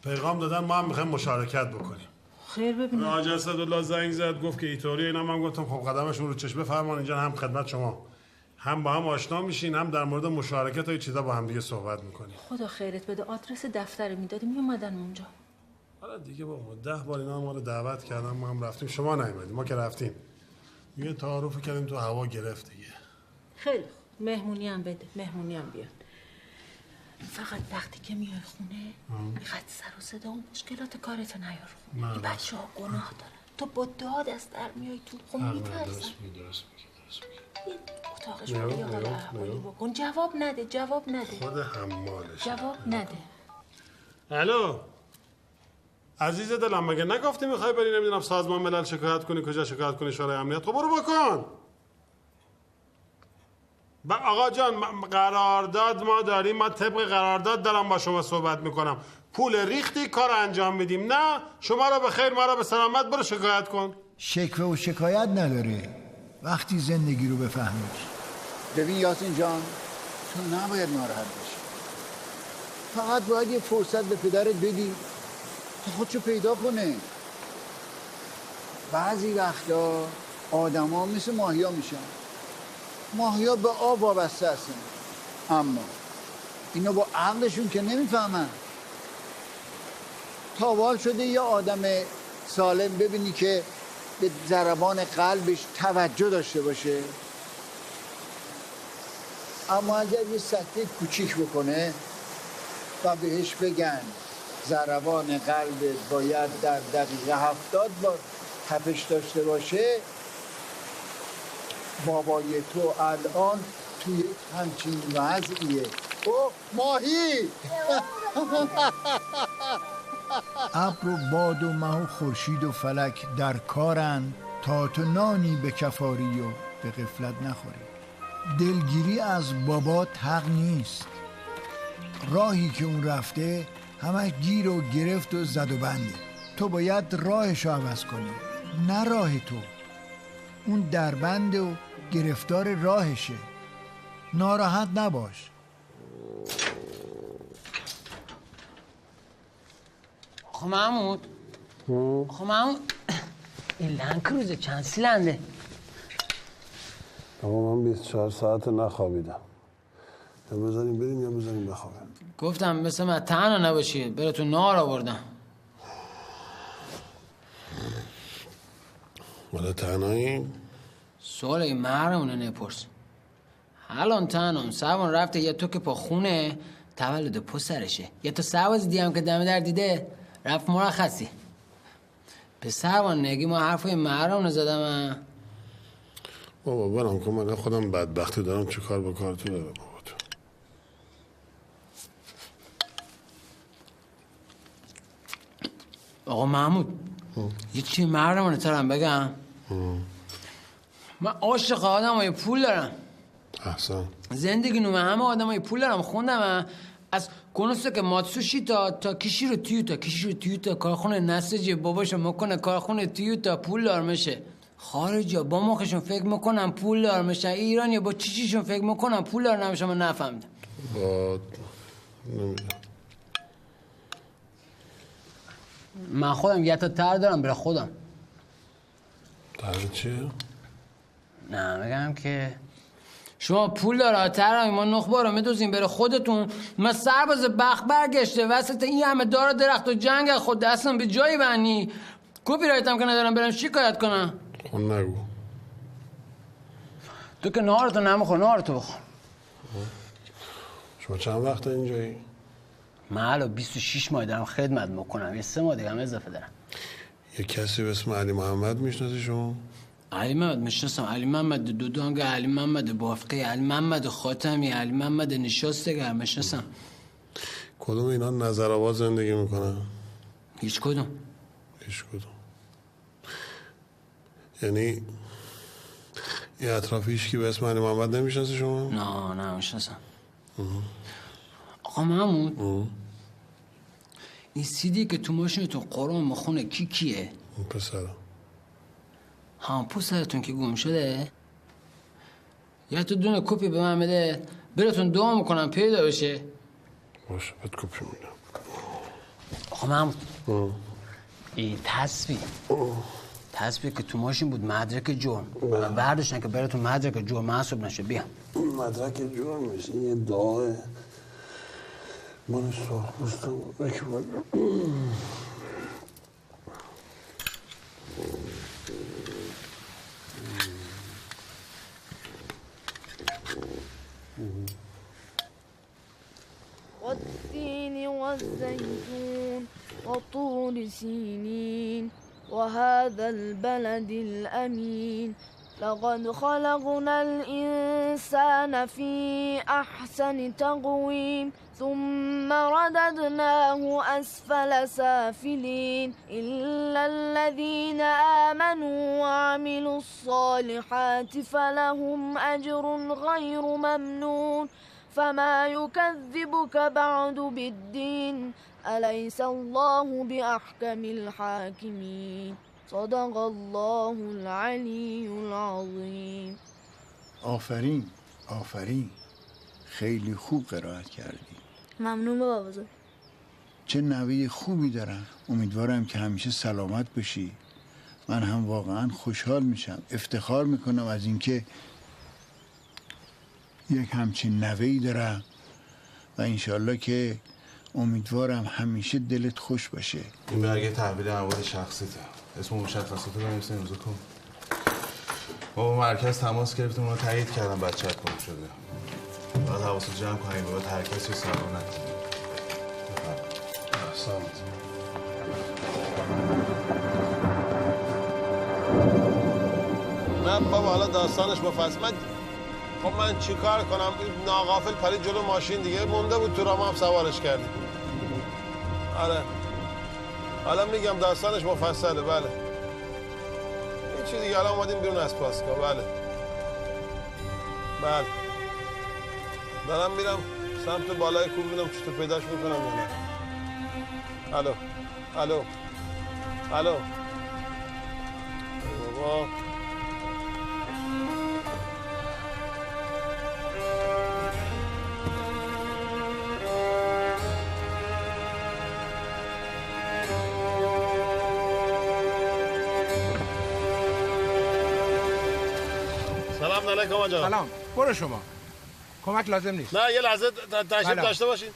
پیغام دادن ما هم میخوایم مشارکت بکنیم. خیر ببینم. حاج اسدالله زنگ زد گفت که اینطوریه. اینا من گفتم خب قدمشون رو چشم بفرمان اینجا، هم خدمت شما هم با هم آشنا میشین، هم در مورد مشارکت و چیزا با هم دیگه صحبت میکنیم. خدا خیرت بده. آدرس دفتر میدادی میومدن اونجا. حالا دیگه با 10 بار اینا ما رو دعوت کردن، ما هم رفتیم، شما نیومدید، ما که رفتیم یه تعارف کردیم تو هوا گرفت دیگه. خیلی خوب. مهمونی هم بده، مهمونی هم بیاد. فقط وقتی که میای خونه اینقدر سر و صدا و مشکلات کارتو نیار خونه. این بچه ها گناه دارن. تو با داد از در میای تو. خب میترسن. درست میگی. اتاقش رو یه حال احوالی بکن. جواب نده. خود حمالش جواب نده. الو عزیز دلم مگه نگفتی میخوای بری نمیدونم سازمان ملل شکایت کنی؟ کجا شکایت کنی؟ شورای امنیت. خب برو بکن. آقا جان قرارداد ما داریم، ما طبق قرارداد دارم با شما صحبت میکنم. پول ریختی کار انجام میدیم. نه شما را به خیر ما را به سلامت. برو شکایت کن. شکوه و شکایت نداره وقتی زندگی رو بفهمیش. ببین یاسین جان تو نباید ناراحت باشی، فقط باید یه فرصت به پدرت بدی تا خودشو پیدا کنه. بعضی وقتا آدما مثل ماهیا میشن. ماهیا به آب وابسته هستن، اما اینا با عقلشون که نمیفهمن. تاوال شده یه آدم سالم ببینی که به ضربان قلبش توجه داشته باشه، اما اگر یه سکته کوچیک بکنه و بهش بگن ضربان قلب باید در دقیقه 70 بار تپش داشته باشه، بابای تو الان توی همچین وضعیه. اوه ماهی ابر و باد و مه و خورشید و فلک در کارن تا تو نانی به کفاری و به غفلت نخوری. دلگیری از بابات حق نیست. راهی که اون رفته همه گیر و گرفت و زد و بنده. تو باید راهشو عوض کنی، نه راه تو. اون دربند و گرفتار راهشه. ناراحت نباش. خب محمود این لنگ روزه چند سیلنده؟ اما من 24 ساعت نخوابیدم. یا بذاریم بریم یا بذاریم بخوابیم. گفتم مثل من تنها نباشید، براتون نهار آوردم. ولی تنهاییم؟ سوال این محرمونه نپرس. الان تنهم سوان رفته یه تو که پا خونه تولد پسرشه، یه تو سواز دیم که دم در دیده رفت مرخصی. به سوان نگی ما حرفای محرم نزدم. بابا برام کن، من خودم بدبختی دارم چه کار با کار تو دارم. بابا تو آقا محمود یه چی محرمانه ترم بگم. من عاشق آدم های پول دارم. احسن. زندگی نومه همه آدم های پول دارم. خوندم از کنوسه که ماتسوشی تا کشیرو تویوتا کارخونه نسجی باباشو مکنه کارخونه تویوتا پول دار میشه. خارجا با مخشون فکر میکنن پول دار میشن، ایرانیا با چیشون فکر میکنن پول دار نمیشن. من نفهمیدم. با نمیدونم. من خودم یه تا تر دارم برای خودم. تر چیه؟ نه میگم که شما پول داره تر ما نخبه رو میدوزیم بره خودتون. من سرباز بخت برگشته وسط این همه دار درخت و جنگ خود دستم به جایی بنی کپی رایتم که ندارم برم شکایت کنم. خب نگو. تو که نهارتو نمیخور، نهارتو بخور. شما چند وقت اینجایی؟ من الان 26 ماه دارم خدمت میکنم، یه 3 ماه دیگه هم اضافه دارم. یه کسی به اسم علی محمد میشناسی شما؟ علی محمد میشناسم. علی محمد دودانگ، علی محمد بافقی، علی محمد خاتمی، علی محمد نشاستگر میشناسم. کدوم اینا نظر آباد زندگی میکنن؟ هیچ کدوم. هیچ کدوم. یعنی یه اطراف هیچکی به اسم علی محمد نمیشناسی شما؟ نه میشناسم. آقا محمود این سیدی که تو ماشینتون قرآن مخونه کیه؟ پسرم. ها پسرتون که گم شده؟ یا تو دونه کپی به من بده براتون دعا میکنم پیدا بشه. باشه بهت کپی میدم. آقا محمود این تصویر که تو ماشین بود مدرک جرم و برداشتن که براتون مدرک جرم محسوب نشه. بیا مدرک جرم میشه یه دعاه من سرخپوستم بکی باید والتين والزيتون وطور سينين وهذا البلد الأمين لقد خلقنا الإنسان في أحسن تقويم ثم رددناه أسفل سافلين إلا الذين آمنوا وعملوا الصالحات فلهم أجر غير ممنون فما يكذبك بعد بالدين أليس الله بأحكم الحاكمين صدق الله العلی العظیم. آفرین خیلی خوب قرائت کردی. ممنون بابا بزرگ. چه نوه خوبی دارم. امیدوارم که همیشه سلامت باشی. من هم واقعا خوشحال میشم، افتخار میکنم از اینکه یک همچین نوهی دارم و انشالله که امیدوارم همیشه دلت خوش باشه. این برگه تحویل اموال شخصیته. اسم مشخصاتو بنویسین امضا کن. با مرکز تماس گرفتیم اونا تایید کردن بچه‌ت گم شده. بعد حواست جمع کنیم بعد هر کسی سوال نکنه. احسنت. نه بابا حالا داستانش مفصل. خب من چیکار کنم؟ این ناغافل پرید جلو ماشین دیگه مونده بود تو راه ما هم سوارش کردیم. آره حالا میگم داستانش مفصله. بله این چی دیگه. حالا اومدیم بیرون از پاسگاه. بله دارم میرم سمت بالای کوه ببینم چطور پیداش میکنم یا نه. الو بابا سلام علیکم آقا. سلام. برو شما. کمک لازم نیست. نه یه لحظه تشریف داشته باشین.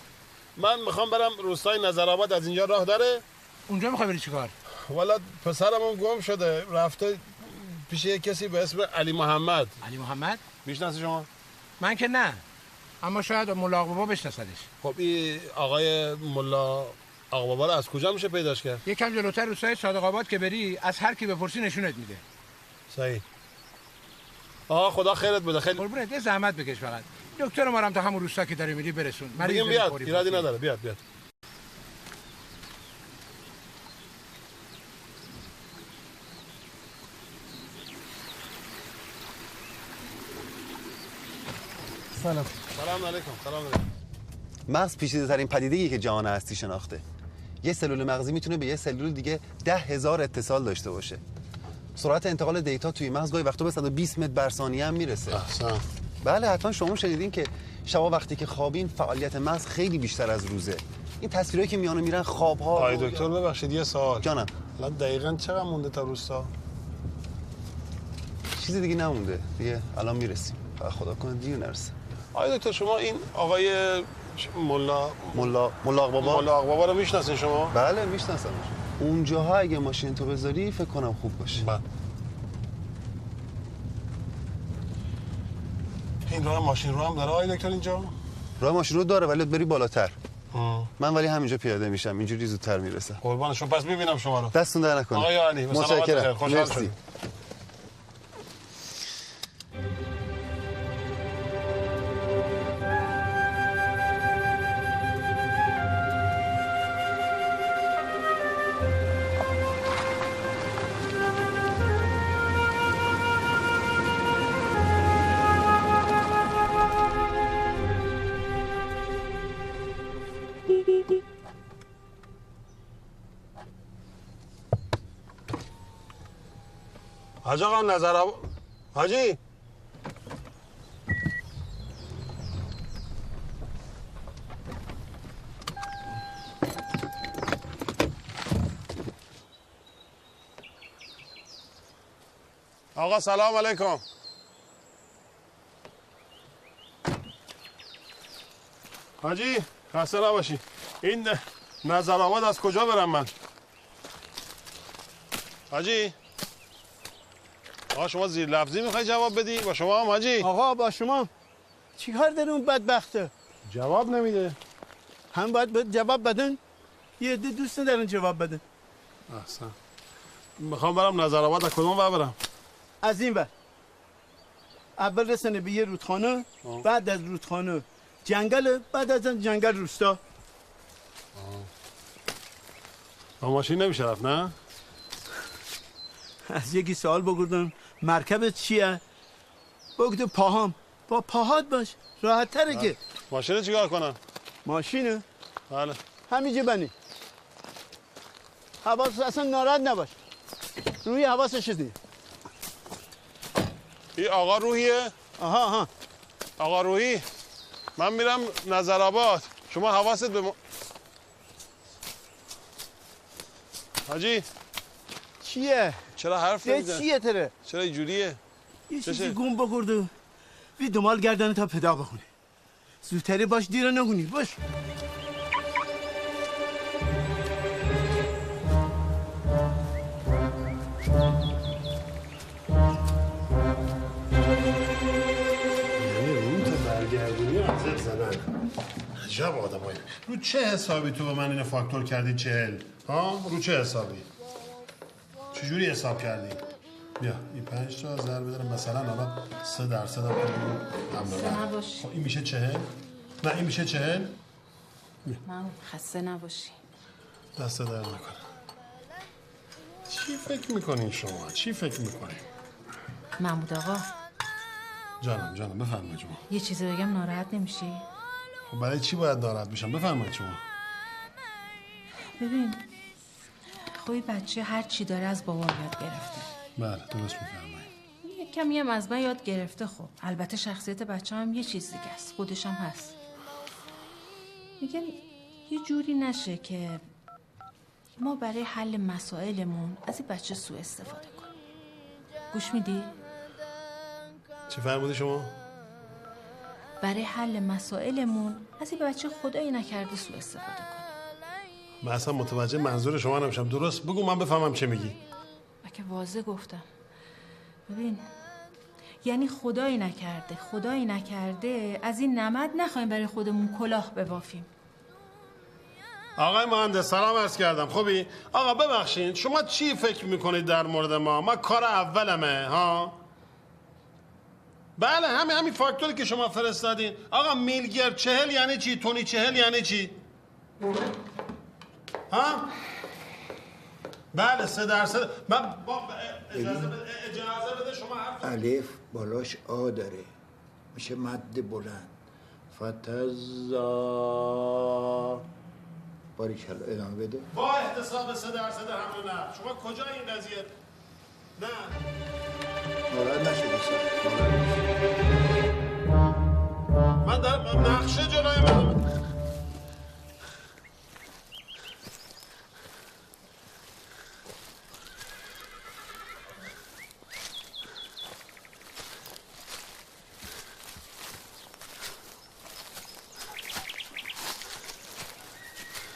من میخوام برم روستای نظرآباد. از اینجا راه داره؟ اونجا میخوای بری چیکار؟ والا پسرمون گم شده رفته پیش یک کسی به اسم علی محمد. علی محمد؟ میشناسی شما؟ من که نه. اما شاید ملا آقا بابا بشناسدش. خب این آقای ملا آقا بابا رو از کجا میشه پیداش کرد؟ یکم جلوتر روستای صادق آباد که بری از هر کی بپرسی نشونت میده. صحیح. خدا خیرت بده. خیلی قربونت یه زحمت بکش فقط. دکتر ما هم تا همون روستا که داری میری برسون. مریض بیاد. ایرادی نداره. بیاد. سلام علیکم. مغز پیچیده ترین پدیده‌ایه که جهان هستی شناخته. یه سلول مغزی میتونه به یه سلول دیگه 10,000 اتصال داشته باشه. سرعت انتقال دیتا توی مغز گاهی وقتا به 120 متر بر ثانیه هم میرسه. احسن. بله حتما شما شنیدین که شبا وقتی که خوابین فعالیت مغز خیلی بیشتر از روزه. این تصویرایی که میان و میرن خواب‌ها. آقای دکتر ببخشید یه سوال. جانم. الان دقیقاً چقدر مونده تا روستا؟ چیزی دیگه نمونده. دیگه الان میرسیم. فقط خدا کنه دیر نرسه. آقای دکتر شما این آقای ملا آقبابا رو میشناسین شما؟ بله میشناسمش. اونجاها اگه ماشین تو بذاری فکر کنم خوب باشه. بله. این راه ماشین رو هم داره آقای دکتر اینجا؟ راه ماشین رو داره ولی بری بالاتر. من ولی همینجا پیاده میشم، اینجوری زودتر میرسم. قربان شما. پس میبینم شما رو. دستون در نکنه. آقای علی متشکرم. خوشحال شدم. حاج آقا نظر حاجی آقا سلام علیکم. حاجی خسته نباشی. این نظر آمد از کجا برم من؟ حاجی آقا شما زیر لفظی میخوای جواب بدی؟ با شما هم حاجی؟ آقا با شما چی کار داره اون بدبخته؟ جواب نمیده. هم باید جواب بدن؟ یه عده دوست ندارن جواب بدن. احسن. میخوام برم نظرآباد. از کدوم ور برم؟ از این ور. اول رسنه به یه رودخانه، بعد از رودخانه جنگل، بعد از جنگل روستا. با ماشین نمیشه رفت نه؟ از یکی سوال بگردم مرکبت چیه؟ بگردم پاهام. با پاهات باش راحت تره که. ماشین چیکار کنم؟ ماشینه؟ بله. همینجا بنی. حواست اصلا ناراحت نباش. روی حواسش دی. این آقا روحیه؟ آها. آقا روحی من میرم نظرآباد. شما حواست به حاجی چیه؟ چرا حرف نمیزنی؟ چیه تره؟ چرا اینجوریه؟ یه چیزی گم بگرده وی دمال گردنه تا پدا بخونه. زودتری باش دیر نهونی باش. برگردونی ازت زدن. عجب آدمایی. رو چه حسابی تو به من اینو فاکتور کردی 40؟ ها؟ رو چه حسابی؟ چجوری حساب کردی؟ بیا این 5 تا ضرب بزنم مثلا الان 3% هم خسته نباشی. خب این میشه 40؟ نه این میشه 40؟ من خسته نباشی. دست در نکنه. چی فکر میکنین شما؟ چی فکر میکنین؟ محمود آقا جانم بفرمایید شما. یه چیزی بگم ناراحت نمیشی؟ خب برای چی باید ناراحت بشم؟ بفرمایید شما. ببین خوی بچه هر چی داره از بابام یاد گرفته. بله درست میفرمایید. یک کمی هم از من یاد گرفته. خب البته شخصیت بچه هم یه چیز دیگه است. خودش هم هست. میگم یه جوری نشه که ما برای حل مسائلمون از این بچه سوء استفاده کنیم. گوش میدی؟ چی فرمودی شما؟ برای حل مسائلمون از این بچه خدایی نکرده سوء استفاده کنیم. من اصلا متوجه منظور شما نمیشم. درست بگو من بفهمم چه میگی. من که واضح گفتم. ببین یعنی خدایی نکرده از این نمد نخوایم برای خودمون کلاه ببافیم. آقای مهندس سلام عرض کردم. خوبی؟ آقا ببخشید شما چی فکر میکنید در مورد ما کار اولمه ها؟ بله همین فاکتوری که شما فرستادین. آقا میلگر 40 یعنی چی؟ تونی 40 یعنی چی؟ ها؟ بله 3%. من اجازه بده شما حرف. الف بالاش آ داره میشه مد بلند. فتزا باریکلا ادامه بده. با احتساب 3% حمل و نقل. شما کجا این قضیه؟ نه باور نشده سر. من در نقشه جلوی من.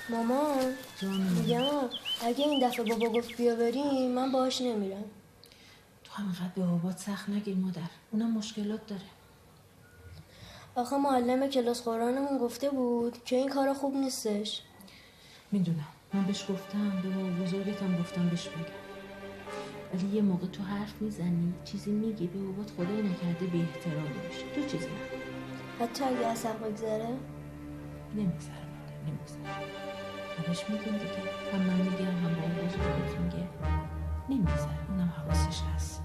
مامان میگم اگه این دفعه بابا گفت بیا بریم من باهاش نمیرم. تو هم اینقدر به بابات سخت نگیر مادر، اونم مشکلات داره. آخه معلم کلاس قرآنمون گفته بود که این کار خوب نیستش. میدونم، من بهش گفتم، به بابا بزرگتم گفتم بهش بگم، ولی یه موقع تو حرف میزنی چیزی میگی به بابات خدای نکرده بی احترامی میشه. تو چیزی نکن. حتی اگه عصب بگذره؟ نمیگذره مادر، نمیگذره. بهش میگیم دیگه، هم من میگم هم بابا بزرگت میگه. نمیگذره، اونم حواسش هست.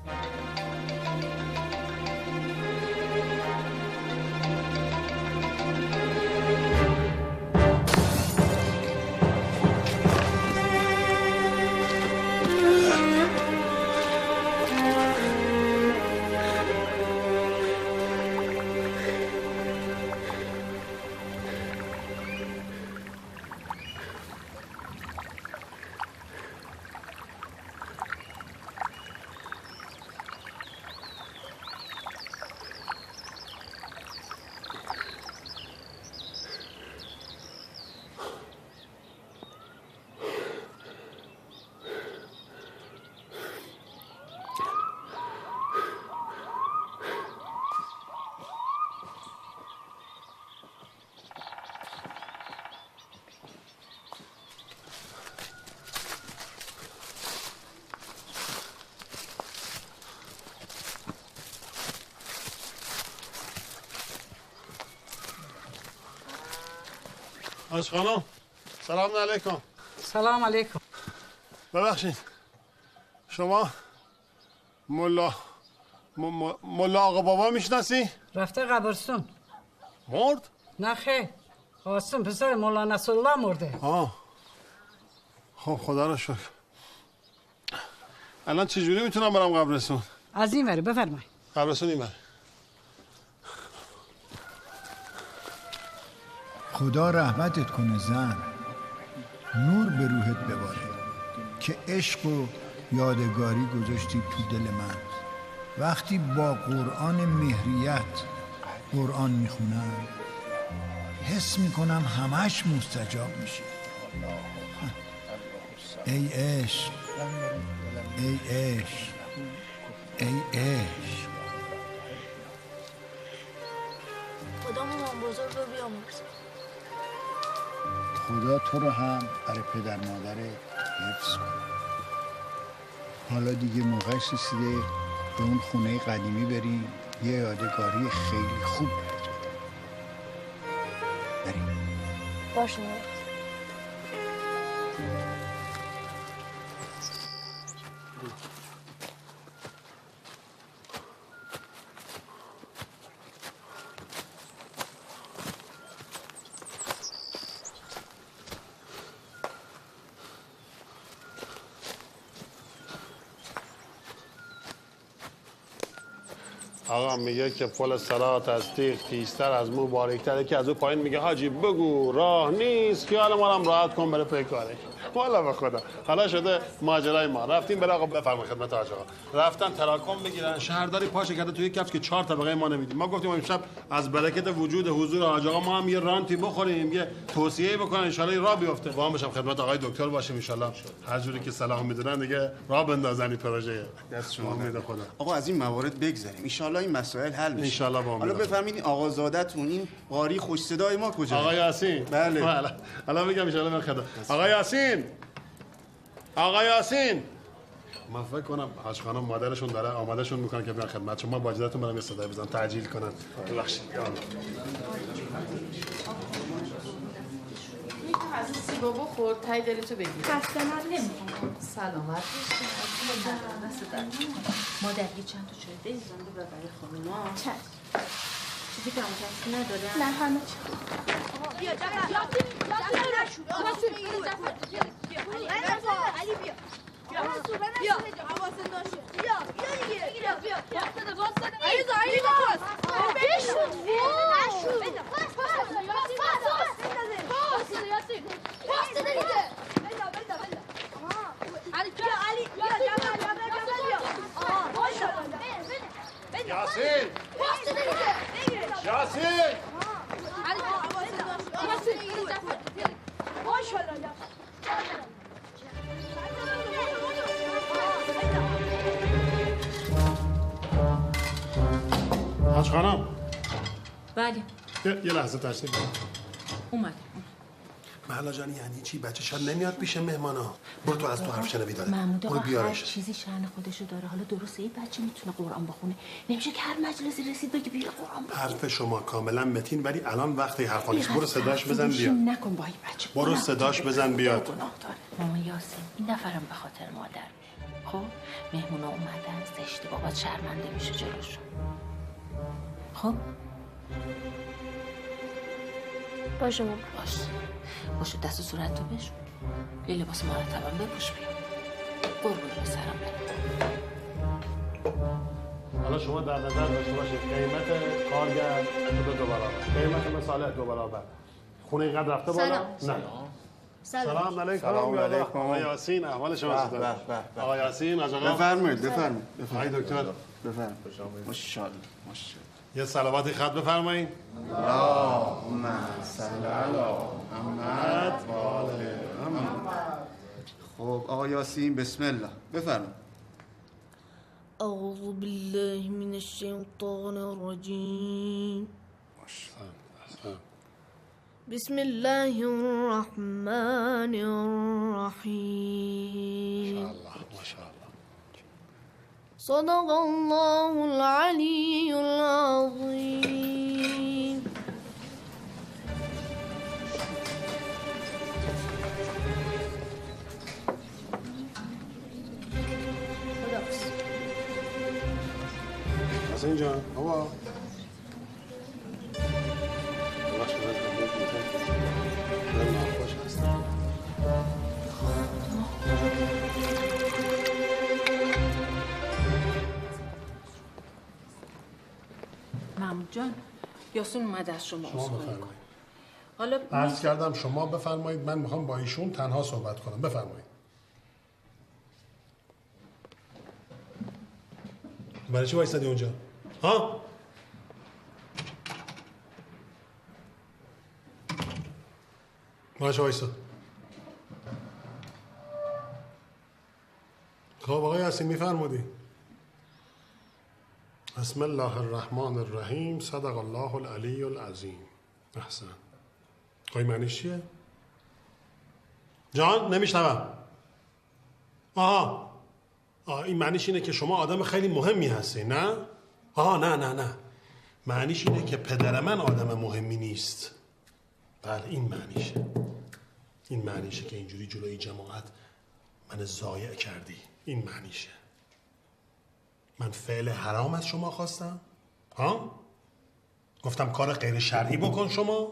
آج خانم سلام علیکم. سلام علیکم. ببخشید شما ملا آقا بابا میشناسی؟ رفته قبرستون. مرد؟ نه خیر، قاسم پسر مولا نصرالله مرده. خب خدا رو شکر. الان چجوری میتونم برم قبرستون؟ از این وری بفرمایید. قبرستون این وری. خدا رحمتت کنه زن، نور به روحت بباره که عشق و یادگاری گذاشتی تو دل من. وقتی با قرآن مهریت قرآن میخونم حس میکنم همش مستجاب میشه. ای عشق، ای عشق، ای عشق. خدا مامان بزرگ رو بیامرزه. خدا تو رو هم برای پدر مادرت حفظ کنه. حالا دیگه موقعش رسیده به اون خونه قدیمی بریم یه یادگاری خیلی خوب بریم. باشه. آقا میگه که پل صلات از تیغ تیزتر از مو باریکتره که از او پایین میگه حاجی بگو راه نیست خیال ما هم راحت کن بره پی کارش. والا به خدا حالا شده ماجرای ما. رفتیم برای آقا بفرمایید خدمت حاج آقا. رفتن تراکم بگیرن، شهرداری پاشه کرده توی کفش که 4 طبقه ما نمیدیم. ما گفتیم امشب از برکت وجود حضور حاج آقا ما هم یه رانتی بخوریم، یه توصیه بکنن ان شاء الله راه بیفته. با هم بشم خدمت آقای دکتر باشیم ان شاء الله. هر جوری که صلاح میدونن دیگه راه بندازن این پروژه. دست شما امید خدا. آقا از این موارد بگذریم. ان شاء الله این مسائل حل میشه. ان شاء الله. حالا بفهمید آقا زادتون این قاری خوش صدای ما کجا؟ آقا یاسین. بله. حالا میگم ان شاء الله خدا. آقا یاسین. آقا یاسین. من فکر کنم حاج خانم مادرشون داره آمادهشون میکنن که بیان خدمت شما. با اجازهتون برام یه صدای بزنم تعجیل کنن. ببخشید. از این سیبا بخور تای دلتو بگیر. خسته نمیخوام. سلامت باشی. مادر یه چند تا چای بریزم ببر برای خانوما. چیزی که کسی نداره؟ نه همه چی. بیا علی بیا بیا حواست باشه. بیا دیگه. بیا. علیزا. بشود. یاسین حاج خانم. بله یه لحظه تشریف بیارید. اومد. محلا جان یعنی چی؟ بچه شاید نمیاد پیش مهمانا. برو تو از تو حرف شنوی داره. محمود برو آقا هر بیارش. چیزی شأن خودشو داره. حالا درسته این بچه میتونه قرآن بخونه. نمیشه که هر مجلسی رسید بگی بیا قرآن بخون. حرف شما کاملا متین ولی الان وقت حرفا نیست. برو صداش بزن بیاد. نکن با این بچه. برو صداش بزن بیاد. مامان یاسین این نفرم به خاطر مادر. خب مهمونا اومدن زشته بابات شرمنده میشه جلوشون. خب باشه مامان. باشه دست و صورت تو بشون. یه لباس مرتبم بپوش بیا. قربون سرم برم. حالا شما در نظر داشته باشید قیمت کارگر 2 برابر، قیمت مساله 2 برابر. خونه اینقدر رفته بالا؟ نه. سلام علیکم. سلام علیکم. آقا یاسین احوال شما چطوره؟ آقا یاسین از آقا بفرمایید. آقای دکتر بفرمایید. ماشاءالله. یه صلواتی خط بفرمایید. اللهم صل علی محمد و آل محمد. خب آقا یاسین بسم الله بفرمایید. اعوذ بالله من الشیطان الرجیم. بسم الله الرحمن الرحیم. ماشاءالله. صدق الله العلی العظیم. حسین جان بابا محمود جان یاسین اومد از شما بفرمایید. حالا عرض کردم شما بفرمایید. من میخوام با ایشون تنها صحبت کنم. بفرمایید. برای چی وایسادی اونجا؟ ها؟ برای چی وایساد؟ خب آقای یاسین میفرمودی. بسم الله الرحمن الرحیم. صدق الله العلی العظیم. احسن. خب معنیش چیه؟ جان نمیشنوم. آها این معنیش اینه که شما آدم خیلی مهمی هستی نه؟ نه معنیش اینه که پدر من آدم مهمی نیست. بله این معنیشه. این معنیشه که اینجوری جلوی جماعت من ضایع کردی. این معنیشه. من فعل حرام از شما خواستم؟ گفتم کار غیر شرعی بکن شما؟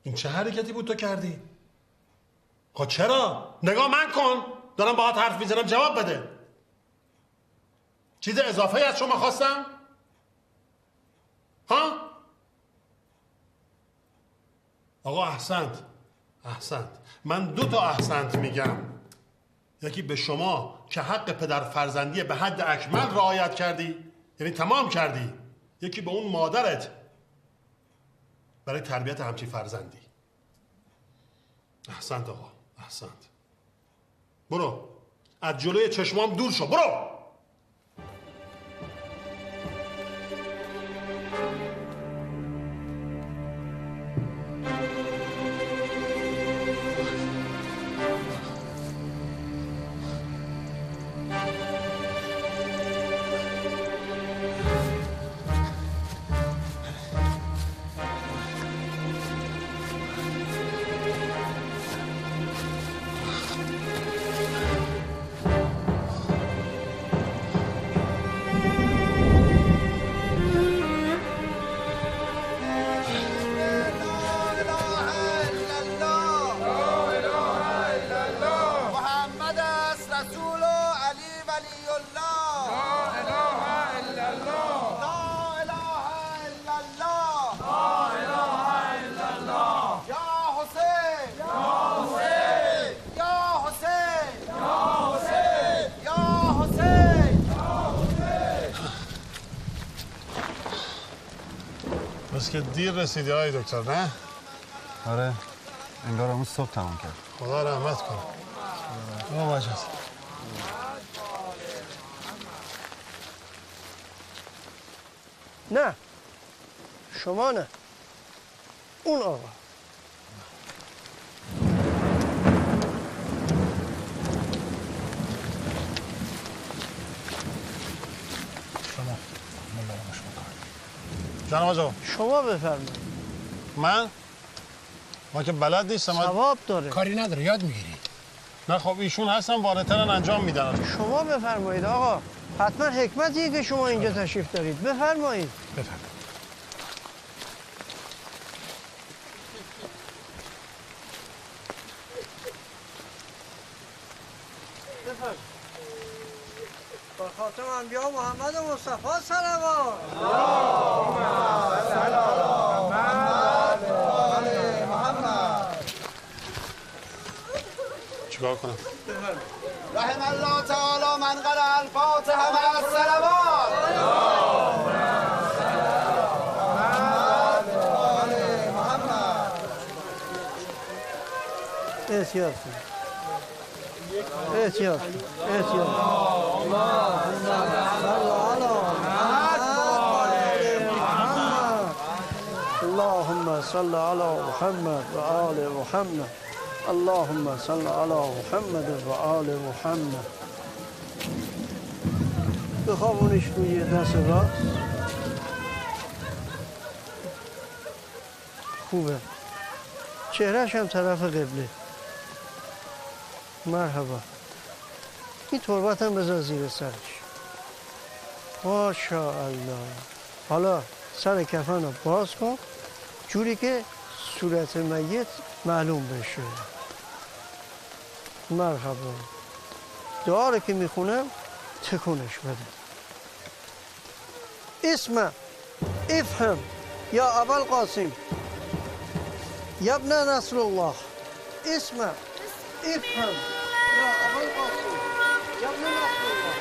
این چه حرکتی بود تو کردی؟ خب چرا؟ نگاه من کن. دارم باهات حرف میزنم جواب بده. چیز اضافه از شما خواستم؟ آقا احسنت. من 2 تا احسنت میگم. یکی به شما که حق پدر فرزندی به حد اکمل رعایت کردی، یعنی تمام کردی. یکی به اون مادرت برای تربیت همچین فرزندی. احسنت آقا احسنت. برو از جلوی چشمام دور شو. برو. بس که دیر رسیدی های دکتر نه؟ آره انگار امروز صبح تمام کرد. خدا رحمت کنه. ما بجاست. نه شما نه، اون آقا. شما جانم آقا شما بفرمایید. من؟ ما که بلد نیستم. ثواب داره. کاری نداره یاد میگیری. نه خب ایشون هستن واردترن انجام میدن. شما بفرمایید آقا. حتما حکمتیه که شما اینجا تشریف دارید. بفرمایید. بفرمایید. با خاتم انبیا محمد مصطفی صلوات. چیکار کنم؟ رحم الله تعالی من قرأ الفاتحه مع الصلوات. احتیاط احتیاط احتیاط. اللهم صل على محمد و آل محمد. اللهم صل على محمد و آل محمد. بخوابونش روی دست راست. خوبه. چهرهش هم طرف قبله. مرحبا. این تربت هم بذار زیر سرش. ماشاءالله. حالا سر کفن رو باز کن جوری که صورت میت معلوم بشه. مرحبا. دعا رو که میخونم تکونش بده. اسم افهم یا ابا القاسم یا ابن نصر الله. اسم افهم یا ابا القاسم یا ابن نصر الله.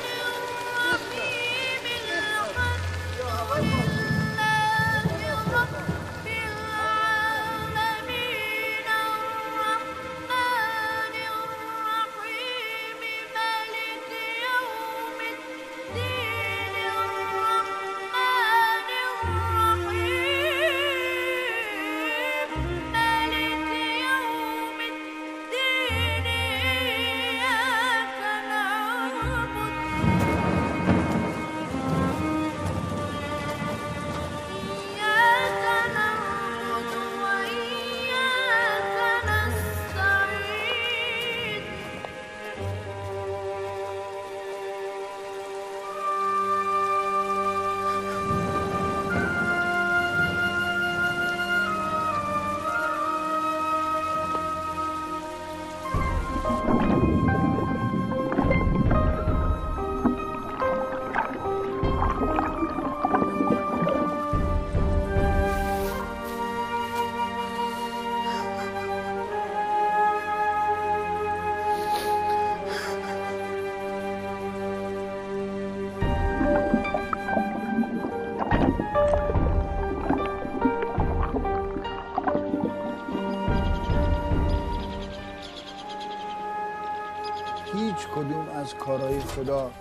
هیچ کدوم از کارهای خدا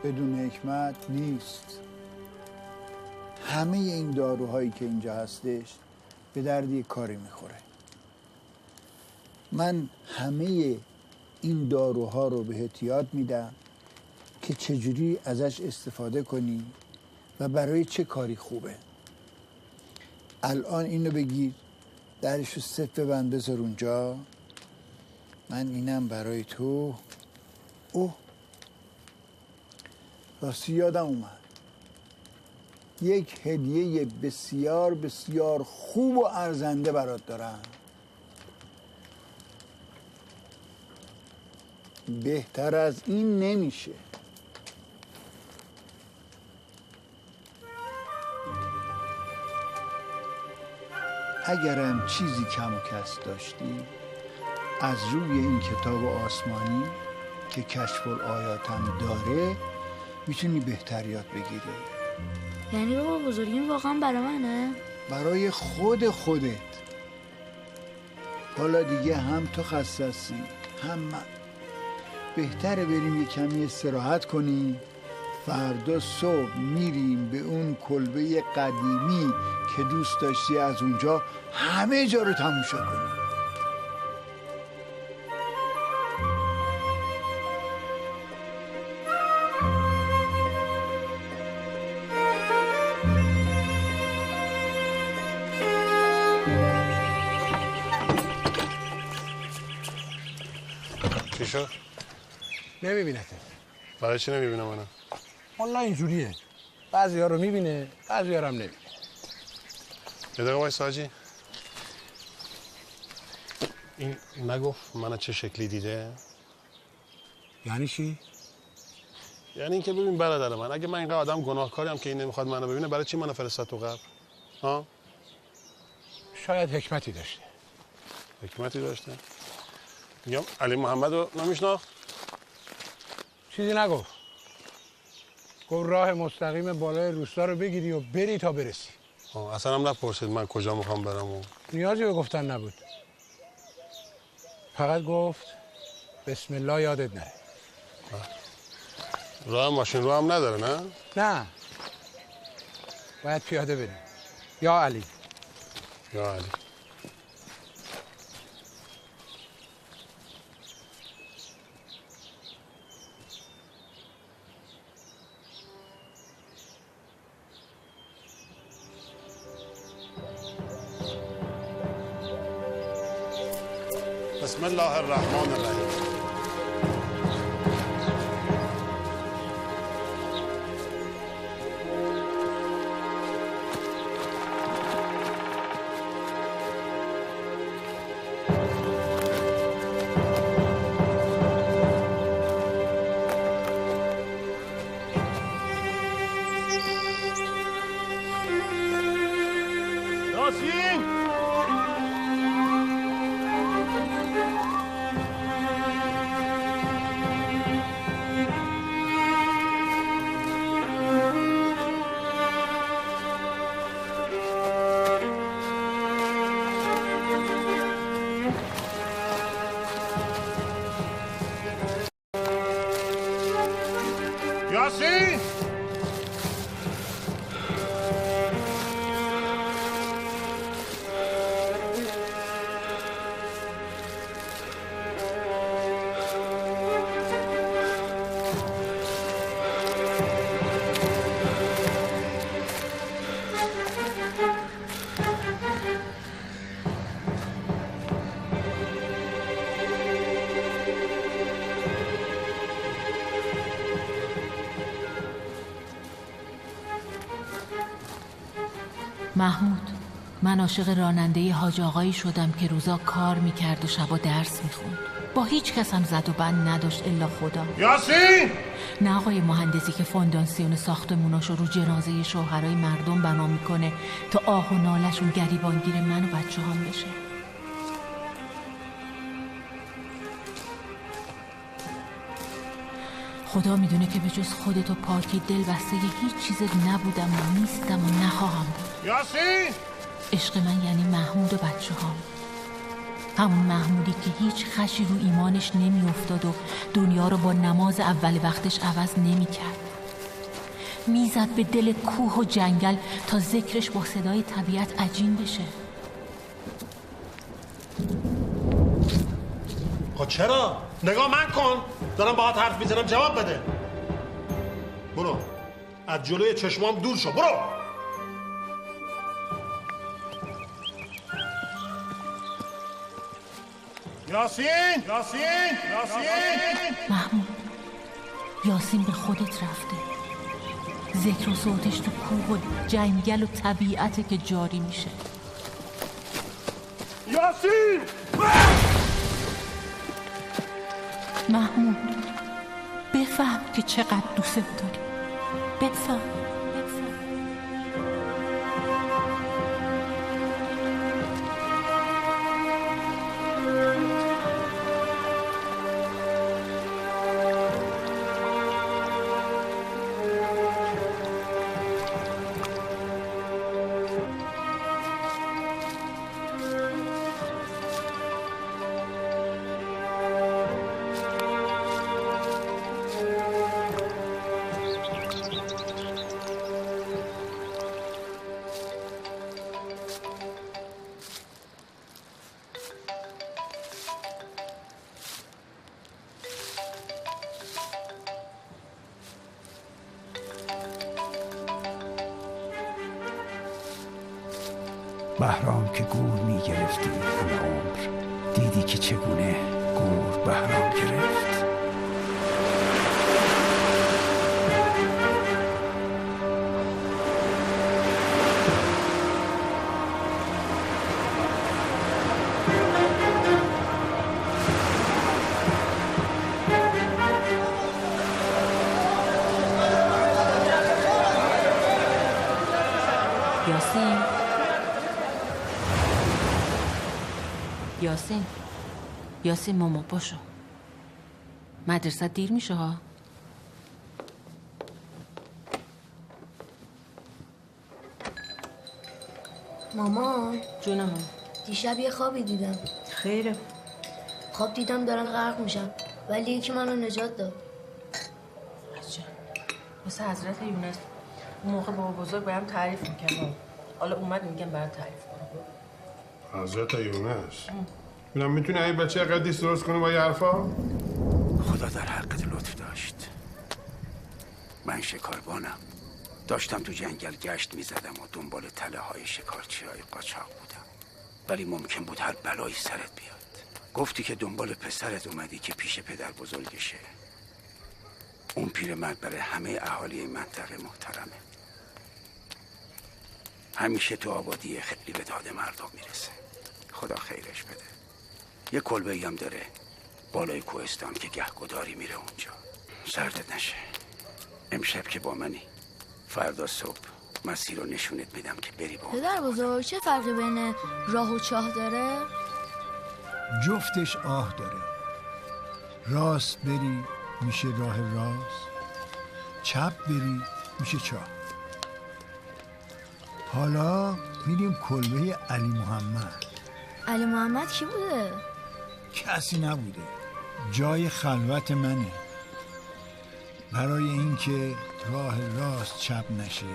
بدون حکمت نیست. همه این داروهایی که اینجا هستش به درد یک کاری میخوره. من همه این داروها رو بهت یاد میدم که چجوری ازش استفاده کنی و برای چه کاری خوبه. الان اینو بگیر درشو صف ببند بذار اونجا. من اینم برای تو. اوه راستی یادم اومد یک هدیه بسیار بسیار خوب و ارزنده برات دارم. بهتر از این نمیشه. اگرم چیزی کم و کس داشتی از روی این کتاب آسمانی که کشف الآیاتم داره میتونی بهتر یاد بگیری. یعنی بابا بزرگیم واقعا برای منه؟ برای خودت. حالا دیگه هم تو خسته هستی هم من. بهتره بریم یه کمی استراحت کنیم. فردا صبح میریم به اون کلبه قدیمی که دوست داشتی از اونجا همه جا رو تماشا کنیم. چی شد؟ نمیبینه. برای چی نمیبینه منو؟ والله اینجوریه. بعضی ها رو میبینه، بعضی ها رو هم نمیبینه. یه دقیقه وایس حاجی. این نگفت منو چه شکلی دیده؟ یعنی چی؟ یعنی اینکه ببین برادر من، اگه من اینقدر آدم گناهکاریم که این نمیخواد منو ببینه، برای چی منو فرستاد تو قبر؟ ها؟ شاید حکمتی داشته. حکمتی داشته؟ میگم علی محمد رو نمیشناخت؟ چیزی نگفت. گفت راه مستقیم بالای روستا رو بگیری و بری تا برسی. اصلا هم نپرسید من کجا میخوام برم و... نیازی به گفتن نبود. فقط گفت بسم الله یادت نره. راه ماشین رو هم نداره نه؟ نه. باید پیاده بریم. یا علی. یا علی. بسم الله الرحمن الرحیم. یاسین محمود، من عاشق راننده حاج آقایی شدم که روزا کار میکرد و شبا درس میخوند. با هیچ کس هم زد و بند نداشت الا خدا. یاسین! نه آقای مهندسی که فونداسیون ساختموناشو رو جنازه شوهرای مردم بنا میکنه تا آه و نالشون گریبانگیر من و بچه هم بشه. خدا میدونه که به جز خودت و پاکی دل بسته هیچ چیز نبودم و نیستم و نخواهم بود. یاسین! عشق من یعنی محمود و بچه هم. همون محمودی که هیچ خشی رو ایمانش نمی افتاد و دنیا رو با نماز اول وقتش عوض نمی کرد. میزد به دل کوه و جنگل تا ذکرش با صدای طبیعت عجین بشه. خب چرا؟ نگاه من کن، دارم باهات حرف میزنم، جواب بده. برو از جلوی چشمام دور شو، برو. یاسین! یاسین! یاسین! محمود، یاسین به خودت رفته. ذکر و صوتش تو کوه و جنگل و طبیعته که جاری میشه. یاسین! محمود، بفهم که چقدر دوست داری. بفهم. بهرام که گور می گرفتی همه عمر، دیدی که چگونه گور بهرام گرفت. یاسین ماما باشو، مدرسه دیر میشه ها. مامان جونم. دیشب یه خوابی دیدم. خیره؟ خواب دیدم دارن غرق میشن ولی یکی منو نجات داد. مثل حضرت یونس اون موقع بابا بزرگ بهم تعریف میکنم، حالا اومد میگم برات تعریف کنم. حضرت یونس ببینم میتونی این بچه قدیس درست کنه با یه حرفا؟ خدا در حقت لطف داشت. من شکاربانم، داشتم تو جنگل گشت میزدم و دنبال تله های شکارچی های قاچاق بودم، ولی ممکن بود هر بلایی سرت بیاد. گفتی که دنبال پسرت اومدی که پیش پدر بزرگشه. اون پیرمرد برای همه اهالی این منطقه محترمه، همیشه تو آبادی خیلی به داد مردم میرسه. خدا خیرش بده. یه کلبه‌ای هم داره بالای کوهستان که گهگداری میره اونجا. سردت نشه. امشب که با منی، فردا صبح مسیر رو نشونت میدم که بری با پدر بزرگ چه فرقی بین راه و چاه داره؟ جفتش آه داره. راست بری میشه راه راست، چپ بری میشه چاه. حالا میریم کلبه علی محمد. علی محمد کی بوده؟ کسی نبوده، جای خلوت منه. برای اینکه راه راست چپ نشه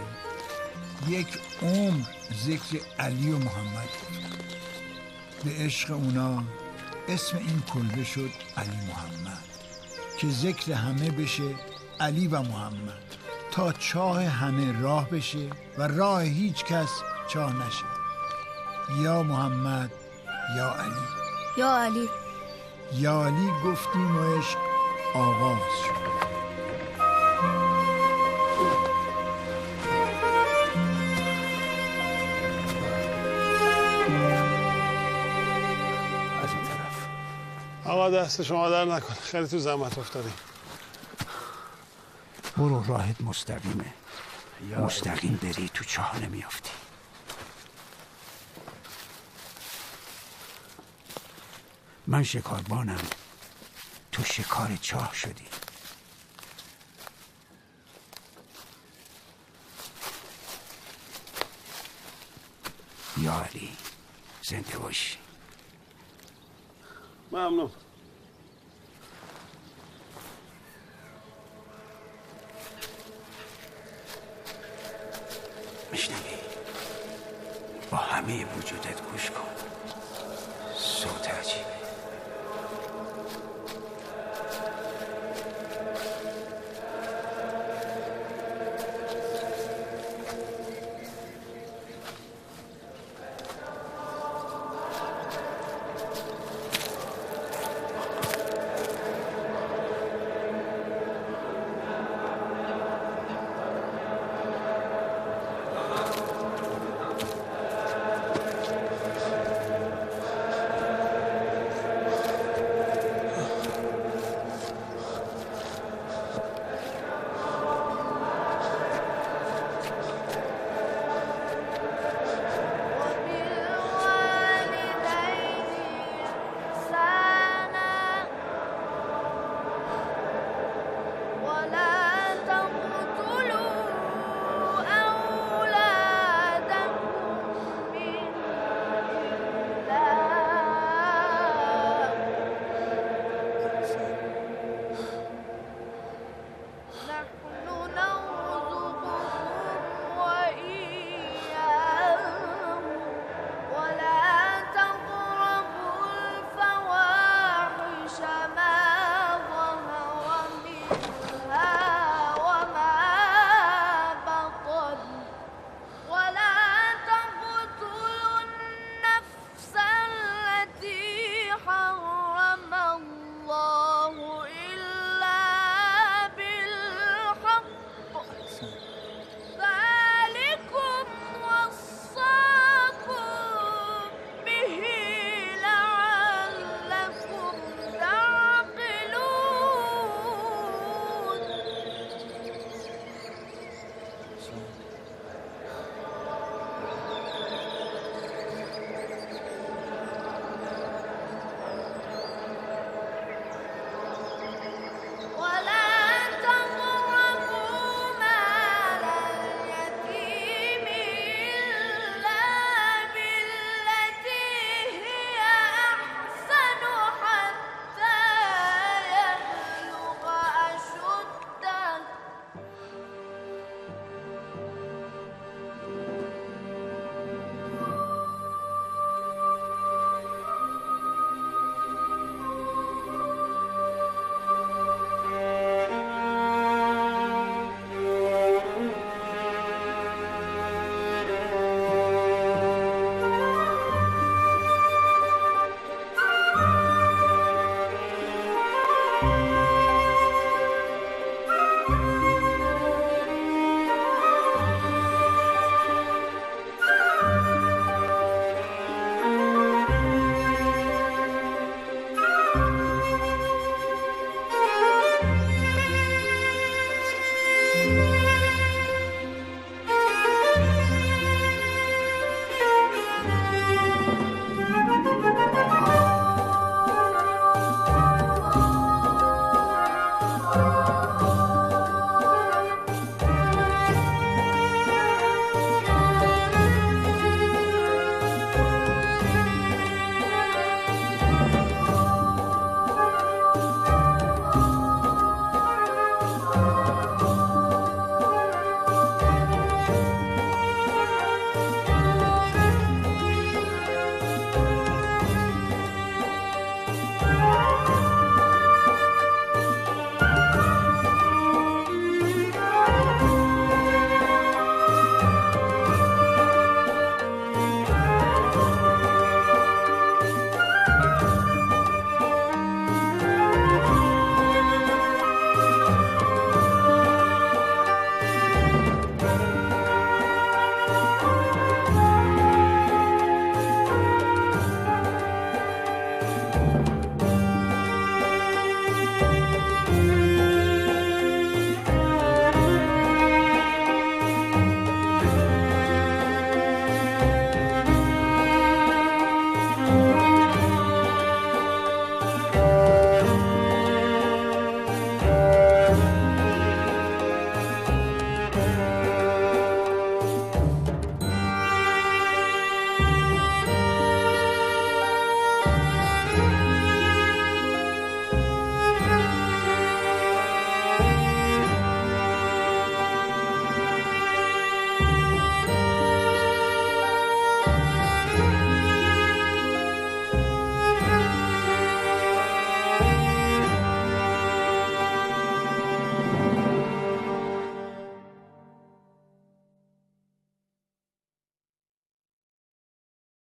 یک عمر ذکر علی و محمد بود. به عشق اونا اسم این کلبه شد علی محمد که ذکر همه بشه علی و محمد، تا چاه همه راه بشه و راه هیچ کس چاه نشه. یا محمد یا علی. یا علی. یا علی گفتیم و عشق آغاز شد. از این طرف. آقا دست شما در نکن، خیلی تو زحمت افتادیم. برو، راهت مستقیمه. مستقیم بری تو چاه نمیافتی. من شکاربانم، تو شکار چاه شدی. یا علی زنده باشی. ممنون. میشنوی؟ با همه وجودت گوش کن. صوت عجیب